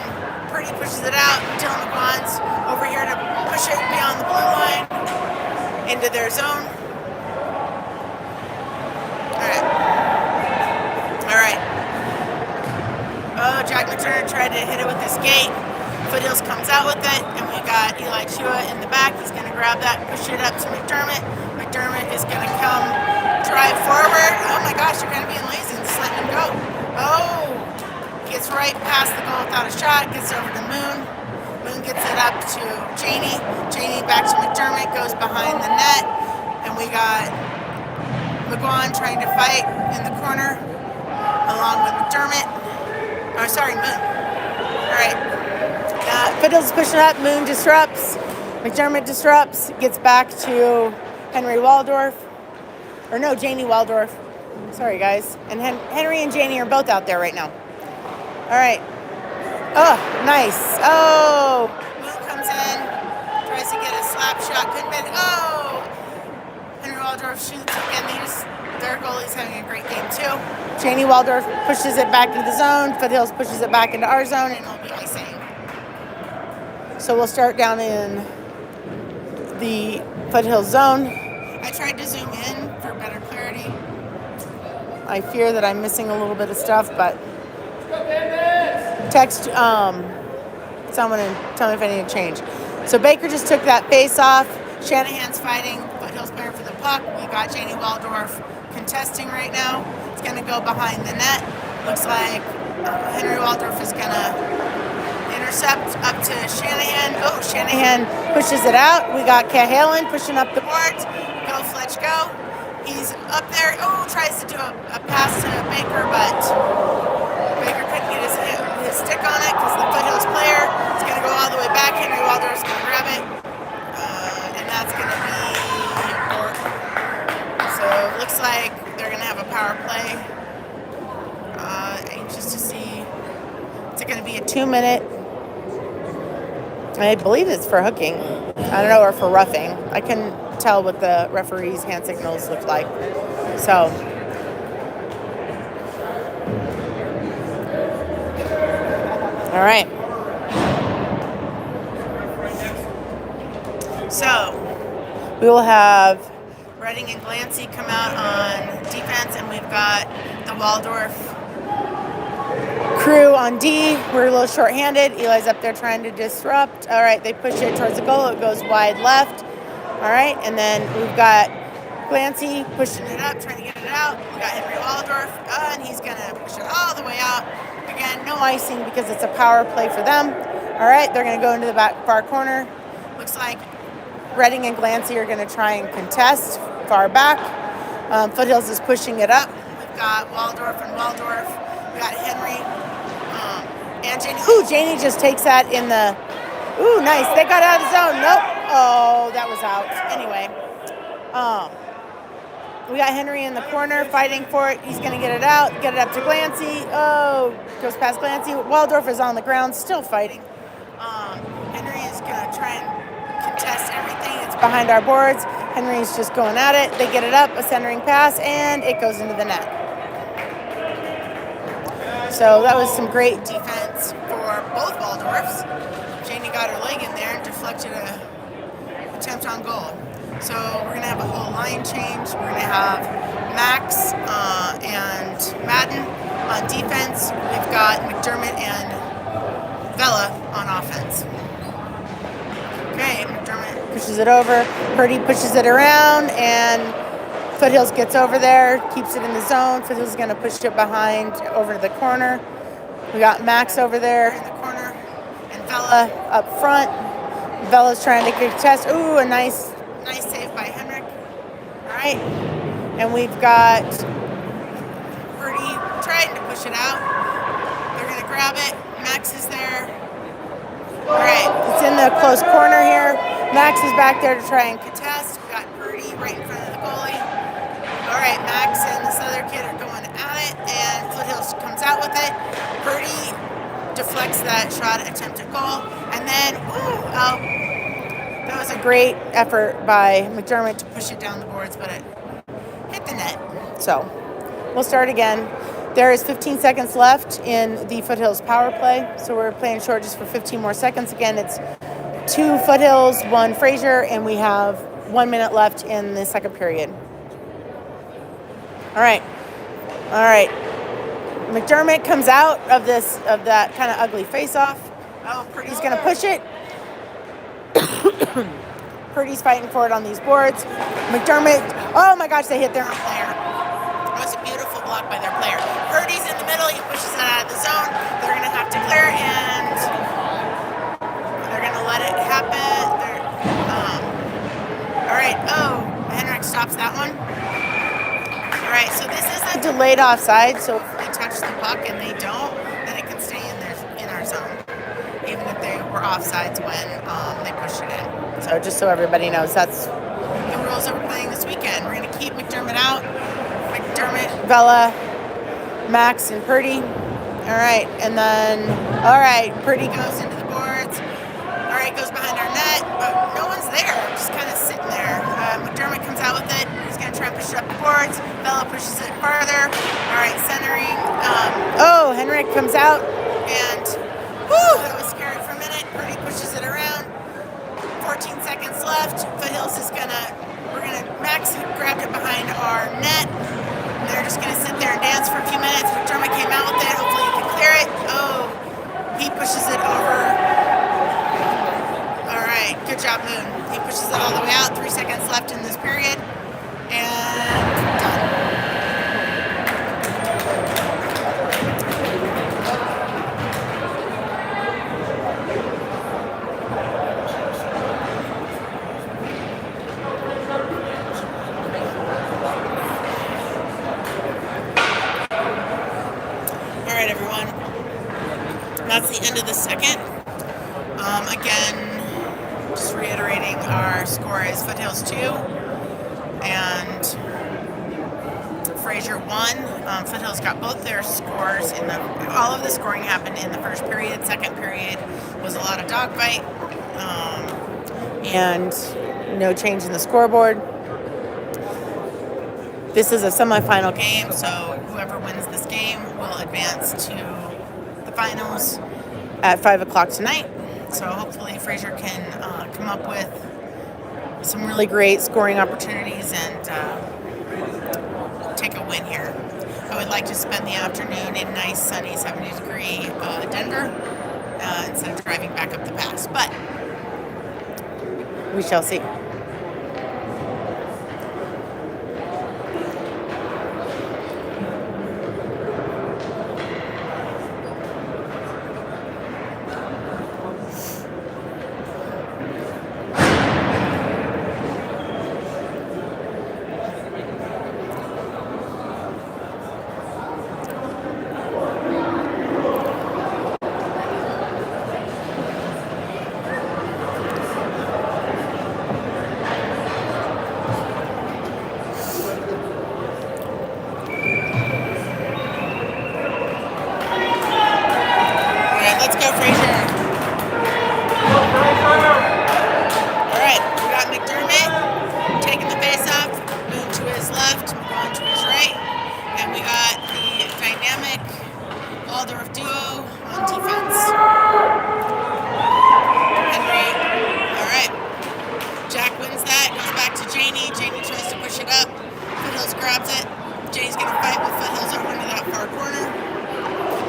Purdy pushes it out. Dylan McGuan's over here to push it beyond the blue line into their zone. All right. Oh, Jack McDermott tried to hit it with his skate. Foothills comes out with it, and we got Eli Chua in the back. He's going to grab that and push it up to McDermott. McDermott is going to come drive forward. Oh my gosh, you're going to be in lazy and just letting him go. Oh, gets right past the goal without a shot, gets over to Moon. Moon gets it up to Janie. Janie back to McDermott, goes behind the net. And we got McGuan trying to fight in the corner along with McDermott. Oh, sorry, Moon. All right. Foothills pushing up. Moon disrupts. McDermott disrupts. Gets back to Henry Waldorf. Or no, Janie Waldorf. Sorry, guys. And Henry and Janie are both out there right now. All right. Oh, nice. Oh. Moon comes in. Tries to get a slap shot. Couldn't get it. Oh. Henry Waldorf shoots again. Their goalie's having a great game, too. Janie Waldorf pushes it back into the zone. Foothills pushes it back into our zone, and it'll be icing. So we'll start down in the Foothills zone. I tried to zoom in for better clarity. I fear that I'm missing a little bit of stuff, but text someone and tell me if I need to change. So Baker just took that face off. Shanahan's fighting. Foothills player for the puck. We got Janie Waldorf contesting right now. It's going to go behind the net. Looks like Henry Waldorf is going to intercept up to Shanahan. Oh, Shanahan pushes it out. We got Cahalan pushing up the boards. Go, Fletch, go. He's up there. Oh, tries to do a pass to Baker, but Baker couldn't get his stick on it because the Foothills player is going to go all the way back. Henry Waldorf's going to grab it. And that's going to be York. So it looks like they're going to have a power play. Anxious to see. It's going to be a 2-minute. I believe it's for hooking. I don't know, or for roughing. I couldn't tell what the referee's hand signals look like. So All right. So we will have Redding and Glancy come out on defense, and we've got the Waldorf crew on D. We're a little short-handed. Eli's up there trying to disrupt. All right, they push it towards the goal. It goes wide left. All right, and then we've got Glancy pushing it up, trying to get it out. We got Henry Waldorf, and he's going to push it all the way out. Again, no icing because it's a power play for them. All right, they're going to go into the back far corner. Looks like Redding and Glancy are going to try and contest far back. Foothills is pushing it up. We've got Waldorf and Waldorf. We got Henry and Janie. Ooh, Janie just takes that in the... Ooh, nice. They got out of the zone. Nope. Oh, that was out. Anyway. We got Henry in the corner fighting for it. He's going to get it out. Get it up to Glancy. Oh, goes past Glancy. Waldorf is on the ground, still fighting. Henry is going to try and contest everything. It's behind our boards. Henry's just going at it. They get it up, a centering pass, and it goes into the net. So that was some great defense for both Waldorfs. Janie got her leg in there and deflected an attempt on goal. So we're going to have a whole line change. We're going to have Max and Madden on defense. We've got McDermott and Vela on offense. Okay, McDermott pushes it over. Purdy pushes it around, and Foothills gets over there, keeps it in the zone. Foothills is going to push it behind over to the corner. We got Max over there in the corner, and Vela up front. Vela's trying to contest. Ooh, a nice save by Henrik. All right, and we've got Purdy trying to push it out. They're going to grab it. Max is there. All right, it's in the close corner here. Max is back there to try and contest. We got Purdy right in front of the goalie. All right, Max and this other kid are going at it, and Foothills comes out with it. Purdy deflects that shot, attempted goal, and then, that was a great effort by McDermott to push it down the boards, but it hit the net. So we'll start again. There is 15 seconds left in the Foothills power play, so we're playing short just for 15 more seconds. Again, it's 2 Foothills, 1 Fraser, and we have 1 minute left in the second period. All right. McDermott comes out of that kind of ugly face-off. Oh, Purdy's going to push it. Purdy's fighting for it on these boards. McDermott, oh my gosh, they hit their own player. That was a beautiful block by their player. Purdy's in the middle, he pushes it out of the zone. They're going to have to clear, and they're going to let it happen. All right, Henrik stops that one. All right, so this is a delayed offside, so if they touch the puck and they don't, then it can stay in our zone, even if they were offsides when they pushed it in. So just so everybody knows, that's the rules that we're playing this weekend. We're going to keep McDermott out. McDermott, Vela, Max, and Purdy. All right, and then, Purdy goes into the boards. All right, goes behind our net, but no one's there, just kind of sitting there. McDermott comes out with it. He's going to try and push it up the boards. Vela pushes it farther. All right, centering. Henrik comes out, and that was scary for a minute. Purdy pushes it around. 14 seconds left. Foothills Max grabbed it behind our net. They're just going to sit there and dance for a few minutes. McDermott came out with it. Hopefully he can clear it. He pushes it over. All right, good job, Moon. He pushes it all the way out. 3 seconds left in this period. And done. That's the end of the second. Again, just reiterating, our score is Foothills 2 and Fraser 1. Foothills got both their scores all of the scoring happened in the first period. Second period was a lot of dogfight and no change in the scoreboard. This is a semifinal game, so whoever wins this game will advance to the finals. at 5 o'clock tonight. So hopefully Fraser can come up with some really great scoring opportunities and take a win here. I would like to spend the afternoon in nice, sunny, 70-degree Denver instead of driving back up the pass. But we shall see. Let's go, Fraser. Alright, we got McDermott taking the face off, Moon to his left, McGraw to his right, and we got the dynamic Waldorf duo on defense. Henry, alright. Jack wins that, goes back to Janie. Janie tries to push it up. Foothills grabs it. Janie's going to fight with Foothills over into that far corner.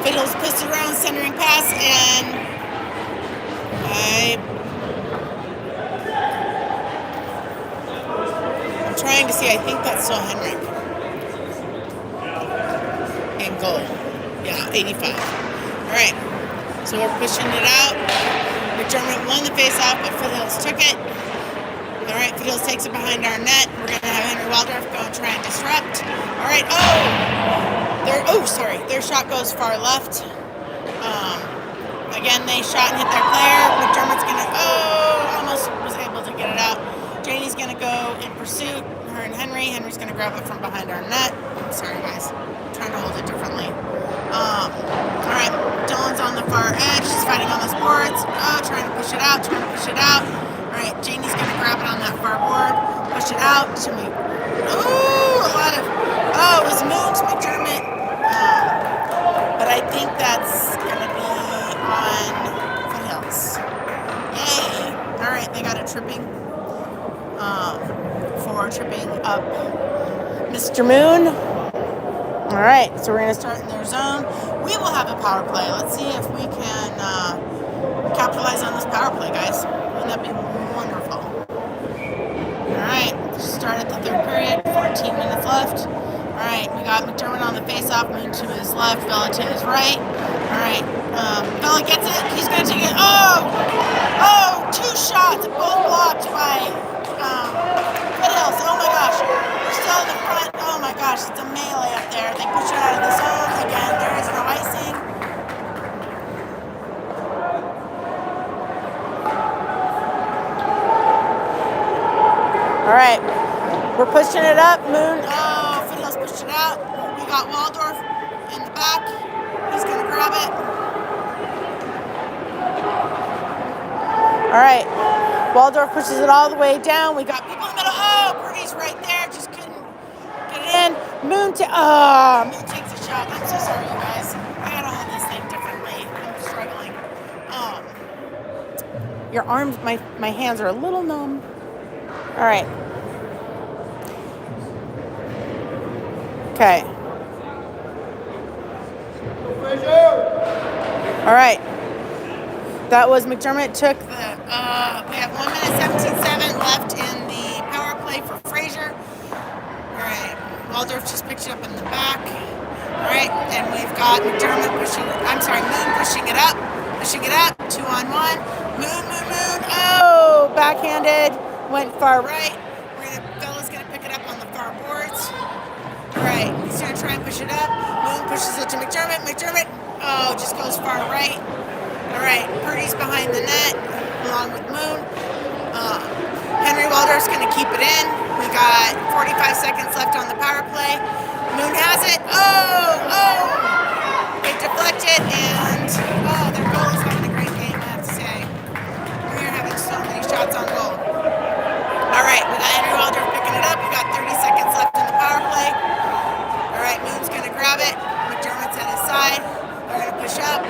Foothills puts it around, centering pass, and I'm trying to see. I think that's still Henrik in goal. Yeah, 85. All right, so we're pushing it out. McDermott won the face-off, but Foothills took it. All right, Foothills takes it behind our net. We're going to have Henry Waldorf go and try and disrupt. All right, their shot goes far left. Again, they shot and hit their player. McDermott's going to, almost was able to get it out. Janie's going to go in pursuit. Her and Henry. Henry's going to grab it from behind our net. Sorry, guys. I'm trying to hold it differently. All right, Dylan's on the far edge. She's fighting on those boards. Trying to push it out. All right, Janie's going to grab it on that far board. Push it out to me. It was Moon to McDermott. But I think that's going to be on Foothills. Yay. All right, they got a tripping for tripping up Mr. Moon. All right, so we're going to start in their zone. We will have a power play. Let's see if we can capitalize on this power play, guys. Wouldn't that be wonderful? All right, start at the third period, 14 minutes left. All right, we got McDermott on the face-off, Moon to his left, Bella to his right. All right, Bella gets it. He's going to take it. Two shots, both blocked by Foothills. Oh my gosh, we're still in the front. Oh my gosh, it's a melee up there. They push it out of the zone. Again, there is no icing. All right, we're pushing it up. Moon, Foothills pushed it out. We got Waldorf in the back. He's going to grab it. All right, Waldorf pushes it all the way down. We got people in the middle. Purdy's right there. Just couldn't get it in. Moon takes a shot. I'm so sorry, you guys. I got to hold this thing differently. I'm struggling. Your arms, my hands are a little numb. All right. Okay. All right. That was McDermott took the, we have 1 minute 17-7 left in the power play for Fraser. All right. Waldorf just picked it up in the back. All right. And we've got McDermott Moon pushing it up. 2-on-1. Moon. Backhanded. Went far right. Bella's going to pick it up on the far boards. All right. He's going to try and push it up. Moon pushes it to McDermott. Just goes far right. All right. Purdy's behind the net along with Moon. Henry Waldorf's going to keep it in. We got 45 seconds left on the power play. Moon has it. They deflect it, and their goalie's having a great game, I have to say. We're having so many shots on goal. All right, we got Henry Waldorf picking it up. We got 30 seconds left in the power play. All right, Moon's going to grab it. McDermott's at his side. They're going to push up.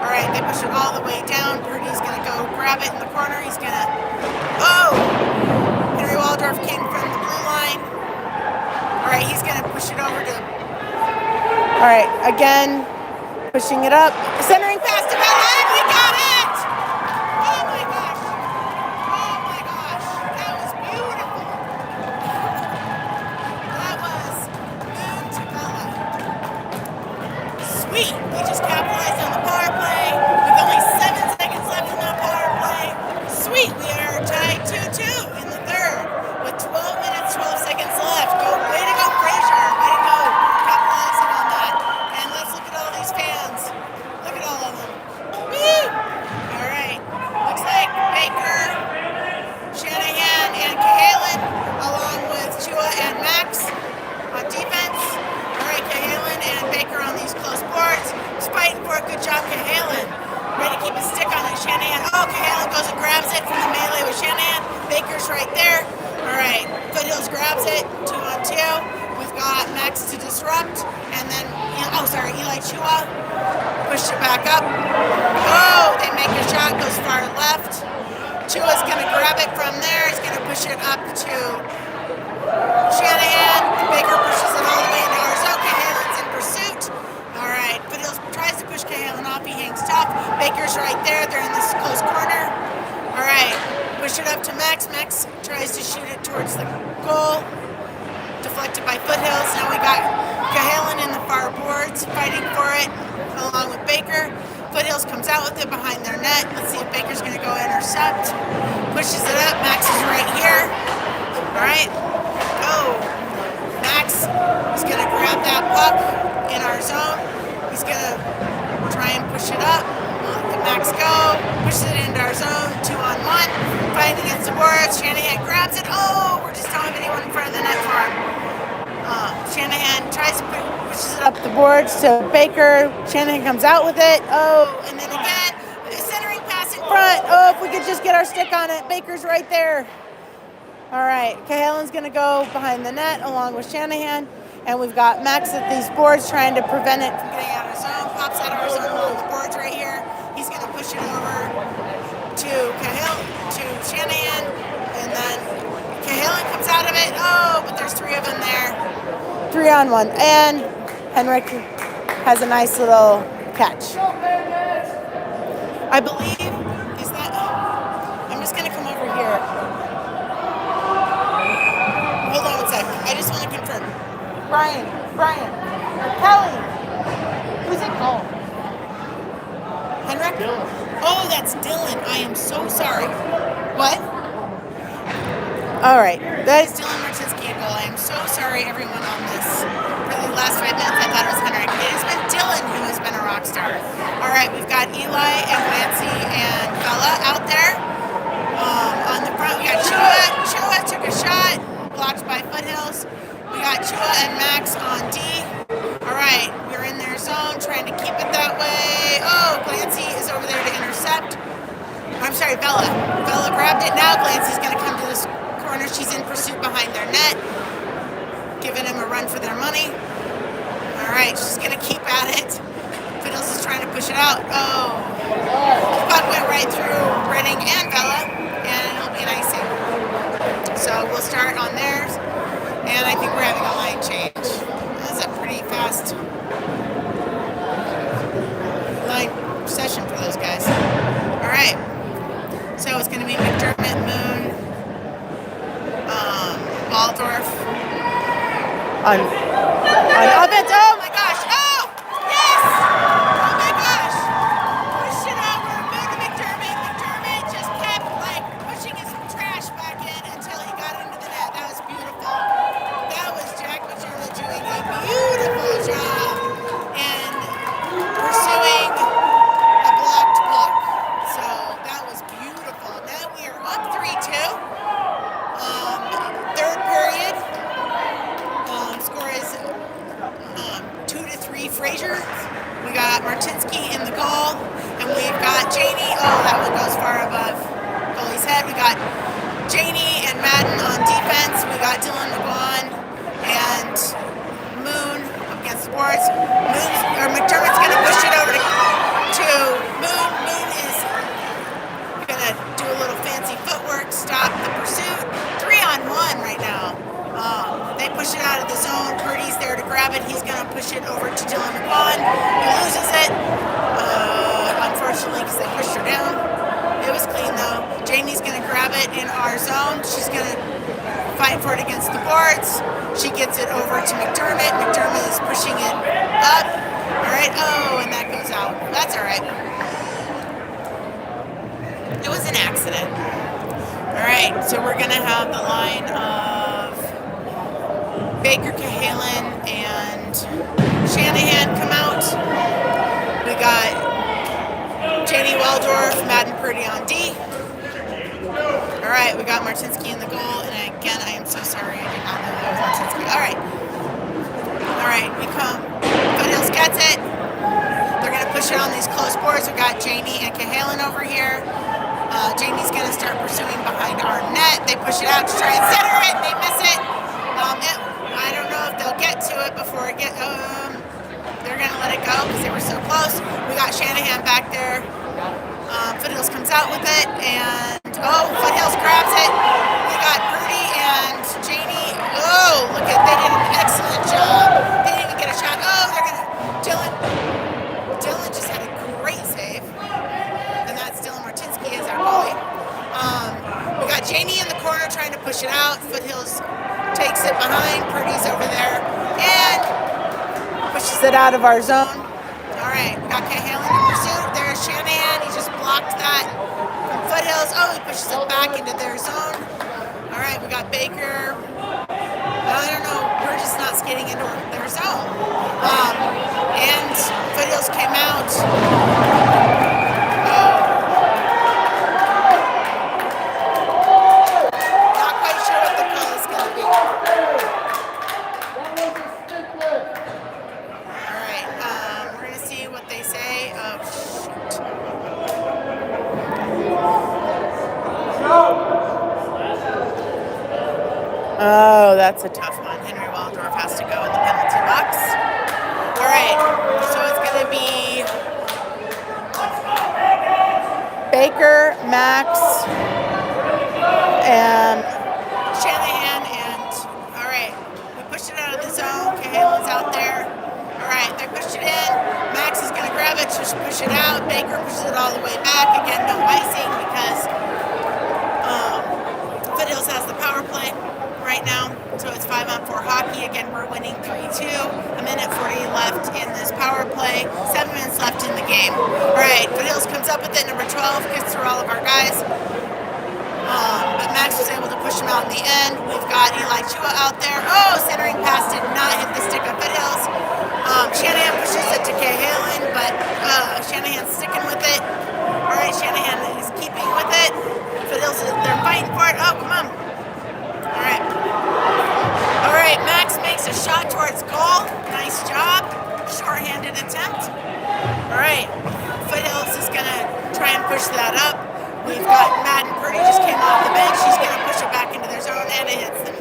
All right, they push it all the way down. Birdie's going to go grab it in the corner. He's going to, oh! Henry Waldorf came from the blue line. All right, he's going to push it over to, all right, again, pushing it up. Centering pass to Bella, and we got it! Oh my gosh. Oh my gosh. That was beautiful. That was moon to Bella. Sweet. We just capitalized on the power play with only 7 seconds left in that power play. Sweet. We are tied 2-2 in the third with 12 minutes, 12 seconds left. Way to go, Fraser. Way to go. Capitalizing on that. And let's look at all these fans. Look at all of them. Woo! All right. Looks like Baker, Shanahan, and Cahalan, along with Chua and Max on defense. All right, Cahalan and Baker on these close boards. He's fighting for a good job, Cahalan. Ready to keep his stick on it, Shanahan. Oh, Cahalan goes and grabs it from the melee with Shanahan. Baker's right there. All right, Foothills grabs it, 2-on-2. We've got Max to disrupt, and then, Eli Chua pushed it back up. Oh, they make a shot, goes far left. Chua's going to grab it from there. He's going to push it up to Shanahan. Baker pushes it all the way into our zone. Cahalan's in pursuit. All right, Foothills tries to push Cahalan off. He hangs tough. Baker's right there. They're in this close corner. All right, push it up to Max. Max tries to shoot it towards the goal. Deflected by Foothills. Now we got Cahalan in the far boards fighting for it along with Baker. Foothills comes out with it behind their net. Let's see if Baker's going to go intercept. Pushes it up. Max is right here. All right. Oh. Max is going to grab that puck in our zone. He's going to try and push it up. Let Max go. Pushes it into our zone. 2-on-1. Fighting against the boards. Shanahan grabs it. Oh, we're just telling anyone in front of the net for him. Shanahan tries to pushes it up the boards to Baker. Shanahan comes out with it. Oh, and then again, centering pass in front. Oh, if we could just get our stick on it. Baker's right there. All right, Cahalan's going to go behind the net along with Shanahan. And we've got Max at these boards trying to prevent it from getting out of zone. Pops out of our zone along the boards right here. He's going to push it over to Shanahan. And then Cahalan comes out of it. Oh, but there's 3 of them there. 3-on-1. And Henrik has a nice little catch. I believe, is that, I'm just going to come over here. Hold on 1 sec. I just want to confirm. Brian, Kelly. Who's it called? Henrik? Oh, that's Dylan. I am so sorry. What? All right. That is Dylan Martinsky goal. I am so sorry, everyone, on this. For the last 5 minutes, I thought it was Henrik. It has been Dylan who has been a rock star. All right. We've got Eli and Nancy and Bella out there. On the front, we got Chua. Chua took a shot. Blocked by Foothills. We got Chua and Max on D. All right, we're in their zone, trying to keep it that way. Oh, Glancy is over there to intercept. I'm sorry, Bella. Bella grabbed it. Now Glancy's going to come to this corner. She's in pursuit behind their net, giving him a run for their money. All right, she's going to keep at it. Fiddles is trying to push it out. Oh, the puck went right through Redding and Bella, and it'll be an icing. So we'll start on theirs, and I think we're having a line change. That's a pretty fast line session for those guys. All right, so it's going to be McDermott, Moon, Waldorf on offense. Oh my gosh! Oh yes! Oh my gosh! Pushed it over. Moon to McDermott. McDermott just kept pushing his trash back in until he got into the net. That was beautiful. That was Jack McDermott doing a beautiful job and pursuing a blocked puck. So that was beautiful. Now we are up 3-2. Third period. Score is 2-3 Fraser. We got Martinsky in the goal, and we've got Janie. Oh, that one goes far above goalie's head. We got Janie and Madden on defense. We got Dylan McGuan and Moon up against the boards. McDermott's going to push it over to Moon. gets it over to McDermott. McDermott is pushing it up. All right. Oh, and that goes out. That's all right. It was an accident. All right. So we're going to have the line of Baker, Cahalan, and Shanahan come out. We got J.D. Waldorf, Madden Purdy on D. All right, we got Martinsky in the goal, and again, I am so sorry, I did not know that was Martinsky. All right, we come. Foothills gets it. They're gonna push it on these close boards. We got Jamie and Cahalan over here. Jamie's gonna start pursuing behind our net. They push it out to try and center it. They miss it. I don't know if they'll get to it before it get. They're gonna let it go because they were so close. We got Shanahan back there. Foothills comes out with it, and Foothills grabs it. We got Purdy and Janie. Oh, look at, they did an excellent job. They didn't even get a shot. Oh, they're gonna, Dylan just had a great save, and that's Dylan Martinsky as our goalie. We got Janie in the corner trying to push it out. Foothills takes it behind. Purdy's over there and pushes it out of our zone. All right, we got Cahalan in pursuit. There's Shanahan. He just blocked that from Foothills. Oh, he pushes it back into their zone. All right, we got Baker. I don't know. We're just not skating into their zone. And Foothills came out. Not quite sure what the call is going to be. What they say. Oh, shoot. Oh, that's a tough one. Henry Waldorf has to go in the penalty box. All right, so it's going to be Baker, Max, and Shanahan, and all right, we pushed it out of the zone. Cahalan's out there. All right, they pushed it in. Max is going to grab it, just push it out. Baker pushes it all the way back. Again, no icing because Foothills has the power play right now. So it's 5-on-4 hockey. Again, we're winning 3-2. A minute 40 left in this power play. 7 minutes left in the game. All right, Foothills comes up with it. Number 12 gets through all of our guys. But Max was able to push him out in the end. We've got Eli Chua out there. Oh, centering pass did not hit the stick of Foothills. Shanahan pushes it to Cahalan, but Shanahan's sticking with it. All right, Shanahan is keeping with it. Foothills, they're fighting for it. Oh, come on. All right. All right, Max makes a shot towards goal. Nice job. Short-handed attempt. All right, Foothills is going to try and push that up. We've got Madden Purdy just came off the bench. She's going to push it back into their zone, and it hits the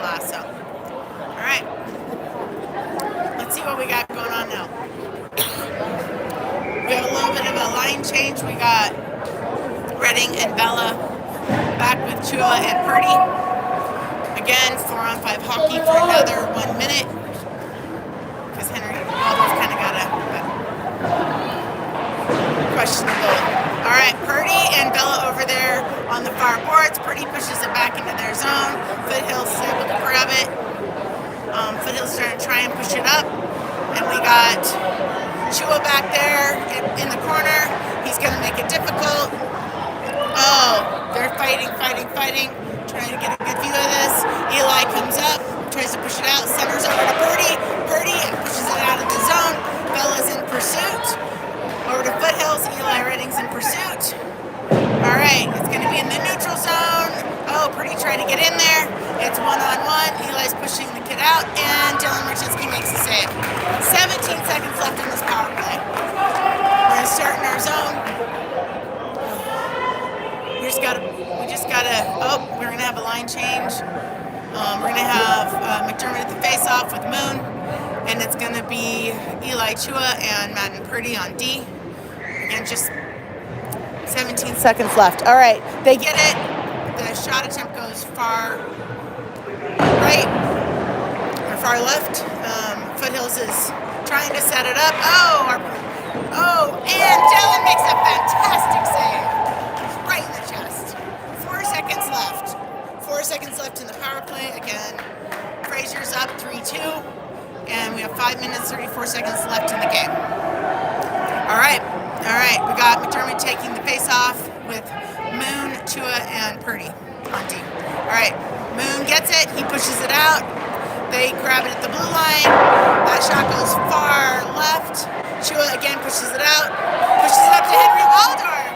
glass up. All right. Let's see what we got going on now. We have a little bit of a line change. We got Redding and Bella back with Chua and Purdy. Again, 4-on-5 hockey for another 1 minute. Because Henry Waldorf kind of got a questionable. All right, Purdy and Bella over there on the far boards. Purdy pushes it back into their zone. Foothills is able to grab it. Foothills is going to try and push it up. And we got Chua back there in the corner. He's going to make it difficult. Oh, they're fighting. Trying to get a good view of this. Eli comes up, tries to push it out, centers over to Purdy. Purdy pushes it out of the zone. Bella's in pursuit. Over to Foothills. Eli Redding's in pursuit. All right, it's going to be in the neutral zone. Oh, Purdy tried to get in there. It's 1-on-1. Eli's pushing the kid out, and Dylan Martinsky makes a save. 17 seconds left in this power play. We're going to start in our zone. We're going to have a line change. We're going to have McDermott at the face-off with Moon, and it's going to be Eli Chua and Madden Purdy on D. Again, just 17 seconds left. All right, they get it. The shot attempt goes far right or far left. Foothills is trying to set it up. And Dylan makes a fantastic save. Right in the chest. 4 seconds left. 4 seconds left in the power play. Again, Fraser's up McDermott taking the face-off with Moon, Chua, and Purdy on D. All right, Moon gets it. He pushes it out. They grab it at the blue line. That shot goes far left. Chua again pushes it out. Pushes it up to Henry Waldorf.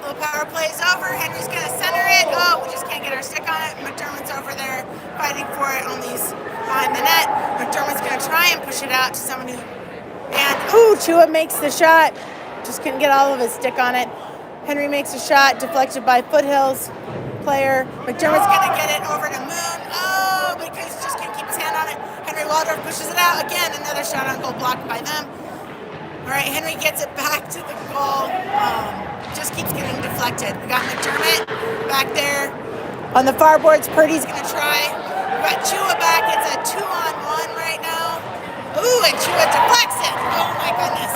Little power play is over. Henry's going to center it. Oh, we just can't get our stick on it. McDermott's over there fighting for it on these behind the net. McDermott's going to try and push it out to somebody. And, ooh, Chua makes the shot. Just couldn't get all of his stick on it. Henry makes a shot, deflected by Foothills player. McDermott's going to get it over to Moon. Oh, but he just can't keep his hand on it. Henry Waldorf pushes it out. Again, another shot on goal blocked by them. All right, Henry gets it back to the goal. Just keeps getting deflected. We got McDermott back there. On the far boards, Purdy's going to try. We got Chua back. It's a 2-on-1 right now. Ooh, and Chua deflects it. Oh, my goodness.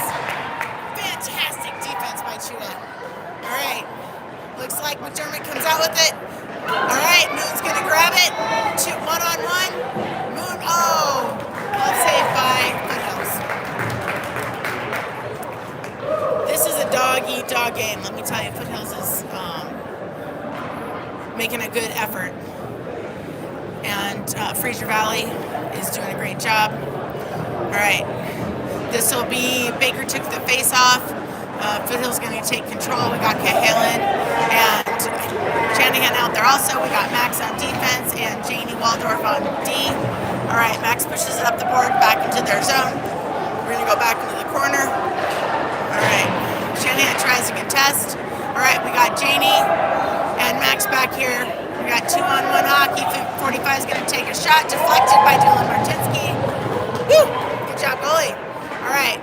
Fantastic defense by Chua. All right. Looks like McDermott comes out with it. All right, Moon's going to grab it. 1-on-1. Moon, oh. Well saved by Foothills. This is a dog-eat-dog game. Let me tell you, Foothills is making a good effort. And Fraser Valley is doing a great job. All right. This will be, Baker took the face off. Foothills going to take control. We got Cahalan and Shanahan out there also. We got Max on defense and Janie Waldorf on D. All right, Max pushes it up the board back into their zone. We're going to go back into the corner. All right, Shanahan tries to contest. All right, we got Janie and Max back here. We got 2-on-1 hockey. 45 is going to take a shot, deflected by Dylan Martinsky. Woo! Good job, goalie. All right,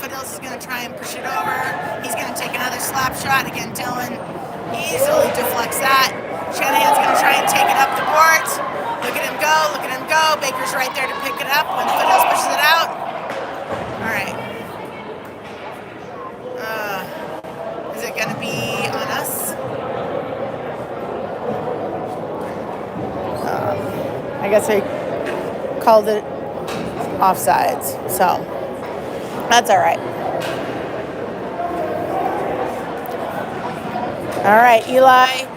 Foothills is going to try and push it over. He's going to take another slap shot. Again, Dylan easily deflects that. Shanahan's going to try and take it up the boards. Look at him go, look at him go. Baker's right there to pick it up when Foothills pushes it out. All right. Is it going to be on us? I guess I called it offsides, so that's all right. All right, Eli.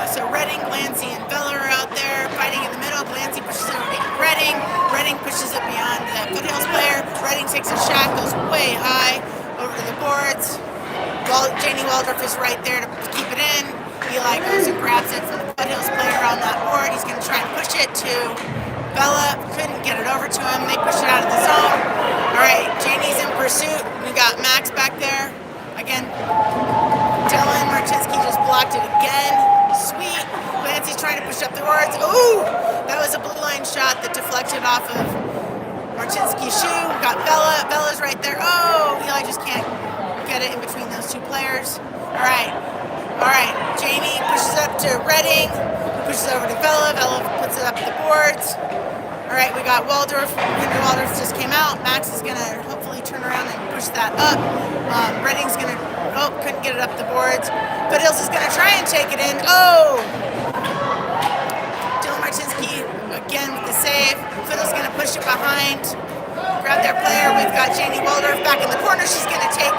So Redding, Glancy, and Bella are out there fighting in the middle. Glancy pushes it over to Redding. Redding pushes it beyond the Foothills player. Redding takes a shot, goes way high over to the boards. Janie Waldorf is right there to keep it in. Eli goes and grabs it from the Foothills player on that board. He's going to try and push it to Bella. Couldn't get it over to him. They push it out of the zone. All right, Janie's in pursuit. We got Max back there. Again, Dylan Martinsky just blocked it again. Sweet. Glancy's trying to push up the boards. Ooh, that was a blue line shot that deflected off of Martinsky's shoe. We got Bella. Bella's right there. Oh, Eli just can't get it in between those two players. All right. Janie pushes up to Redding. Pushes over to Bella. Bella puts it up the boards. All right, we got Waldorf. Henry Waldorf just came out. Max is going to hopefully turn around and push that up. Redding's going to, couldn't get it up the boards. Foothills is going to try and take it in. Oh! Dylan Martinsky again with the save. Foothills going to push it behind. Grab their player. We've got Janie Waldorf back in the corner. She's going to take,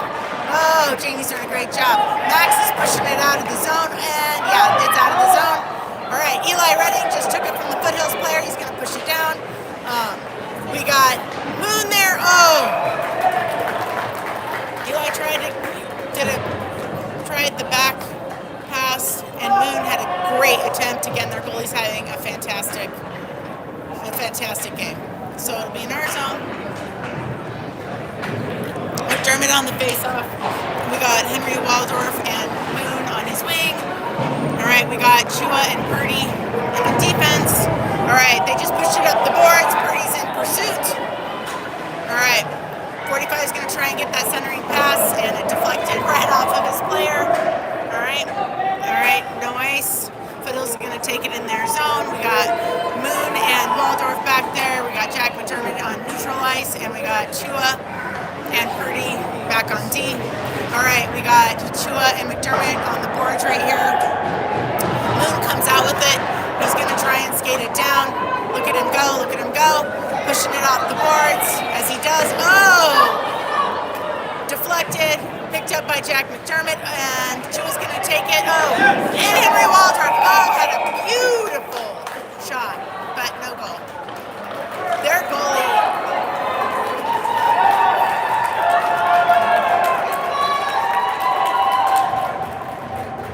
Janie's doing a great job. Max is pushing it out of the zone. And yeah, it's out of the zone. All right, Eli Redding just took it from the Foothills player. He's going to push it down. We got Moon there. Oh! Eli tried the back pass, and Moon had a great attempt. Again, their goalie's having a fantastic game. So it'll be in our zone. McDermott on the face-off. We got Henry Waldorf and Moon on his wing. All right, we got Chua and Purdy in the defense. All right, they just pushed it up the boards. Purdy's in pursuit. All right, 45 is going to try and get that centering pass, and it deflected right off of his player. All right, no ice. Foothills is going to take it in their zone. We got Moon and Waldorf back there. We got Jack McDermott on neutral ice, and we got Chua and Purdy back on D. All right, we got Chua and McDermott on the boards right here. Moon comes out with it. He's going to try and skate it down. Look at him go. Pushing it off the boards as he does. Oh! Deflected. Picked up by Jack McDermott, and Chua's going to take it. Oh, and Henry Waldrop. Oh, had a beautiful shot, but no goal. Their goalie.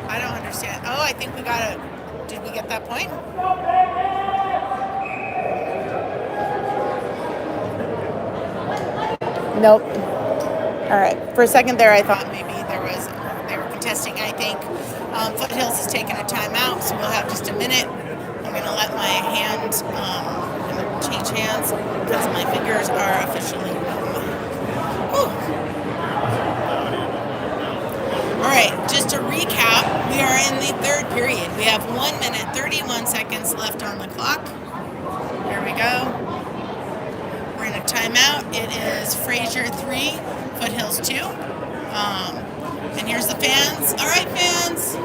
I don't understand. Oh, I think we got it. Did we get that point? Nope. All right. For a second there, I thought maybe they were contesting. I think Foothills has taken a timeout, so we'll have just a minute. I'm going to let my hand change hands because my fingers are officially numb. All right. Just to recap, we are in the third period. We have 1 minute 31 seconds left on the clock. Here we go. We're in a timeout. It is Fraser 3, Foothills 2. And here's the fans. All right, fans.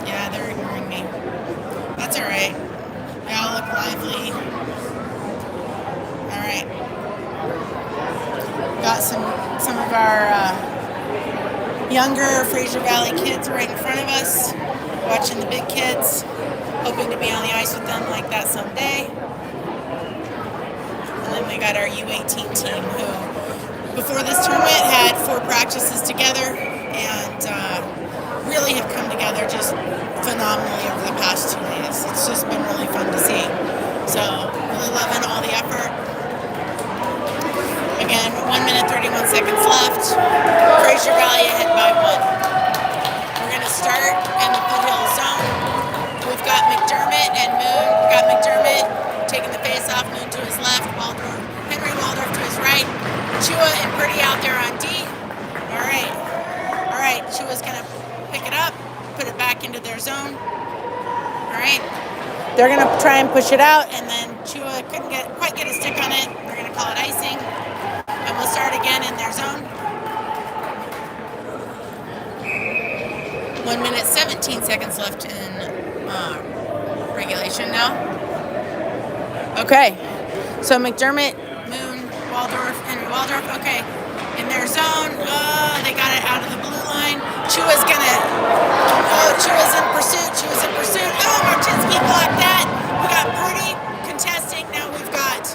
Yeah, they're ignoring me. That's all right. They all look lively. All right. Got some of our younger Fraser Valley kids right in front of us, watching the big kids, hoping to be on the ice with them like that someday. And then we got our U18 team who, before this tournament, had 4 practices together and really have come together just phenomenally over the past 2 days. It's just been really fun to see. So, really loving all the effort. Again, 1 minute 31 seconds left. Fraser Valley ahead by 1. We're going to start in the Foothills zone. We've got McDermott and Moon. We've got McDermott taking the face off, Moon to his left, Henry Waldorf to his right, Chua and Purdy out there on D. All right, Chua's going to pick it up, put it back into their zone. All right, they're going to try and push it out, and then Chua couldn't quite get a stick on it. They're going to call it icing, and we'll start again in their zone. 1 minute 17 seconds left in regulation now. Okay, so McDermott, Moon, Henry Waldorf, okay, in their zone. They got it out of the blue line. Chua's in pursuit. Oh, Martinsky blocked that. We got Purdy contesting. Now we've got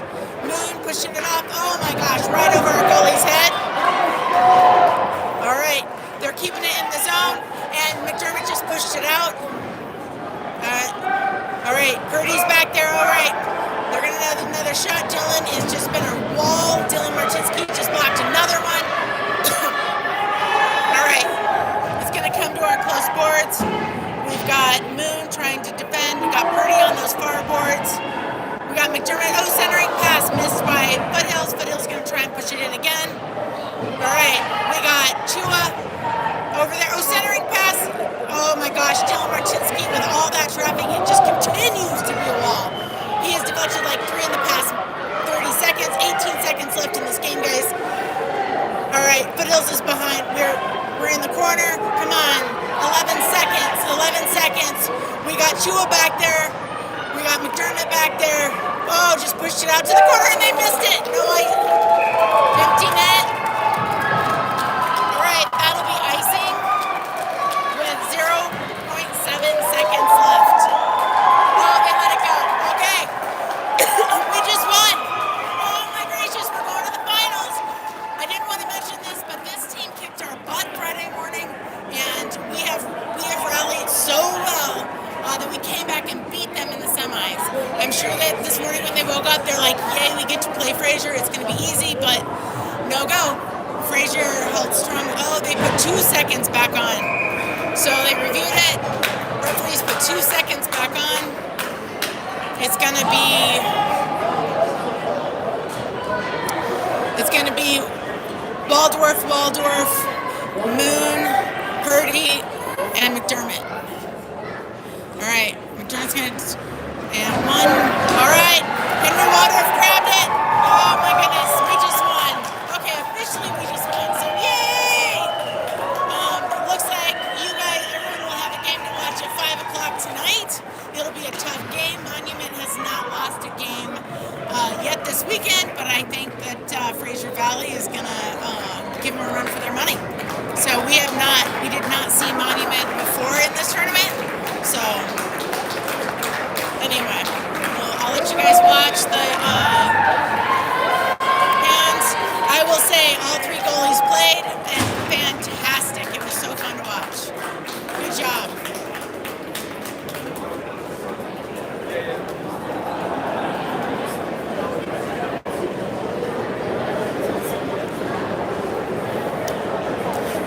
Moon pushing it off. Oh my gosh, right over our goalie's head. All right, they're keeping it in the zone, and McDermott just pushed it out. All right, Purdy's back there. All right. They're going to have another shot. Dylan has just been a wall. Dylan Martinsky just blocked another one. All right. It's going to come to our close boards. We've got Moon trying to defend. We got Purdy on those far boards. We got McDermott. Oh, centering pass missed by Foothills. Foothills going to try and push it in again. All right. We got Chua over there. Oh, centering pass. Oh, my gosh. Dylan Martinsky with all that traffic. It just continues to be a wall. He has deflected like 3 in the past 30 seconds. 18 seconds left in this game, guys. All right, Foothills is behind. We're in the corner. Come on. 11 seconds. 11 seconds. We got Chua back there. We got McDermott back there. Oh, just pushed it out to the corner and they missed it. No, empty net. All right, that'll be icing with 0.7 seconds left. Oh, they let it go. Okay. We just won. Oh my gracious, we're going to the finals. I didn't want to mention this, but this team kicked our butt Friday morning, and we have rallied so well that we came back and beat them in the semis. I'm sure that this morning when they woke up, they're like, yay, we get to play Fraser. It's going to be easy, but no go. Fraser held strong. Oh, they put 2 seconds back on. So they reviewed it. Referees put 2 seconds back on. It's gonna be Waldorf, Moon, Purdy, and McDermott. All right, McDermott's and 1. All right, Henry Waldorf grabbed it. Oh my goodness, we just won. Okay, officially we just won. So yay! Looks like everyone will have a game to watch at 5 o'clock tonight. It'll be a tough game. Monument has not lost a game yet this weekend, but I think that Fraser Valley is going to give them a run for their money. So we did not see Monument before in this tournament. So anyway, I'll let you guys watch the hands. I will say all three goalies played and fantastic. It was so fun to watch. Good job.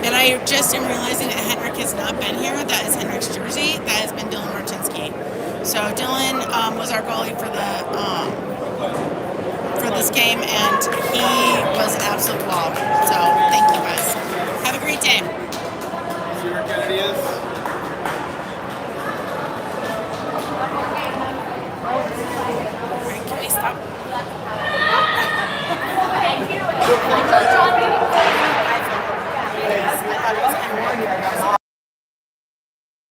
And I just am realizing that Henrik has not been here. That is Henrik's jersey. That has been Dylan Martinsky. So Dylan was our goalie for this game, and he was an absolute wall. So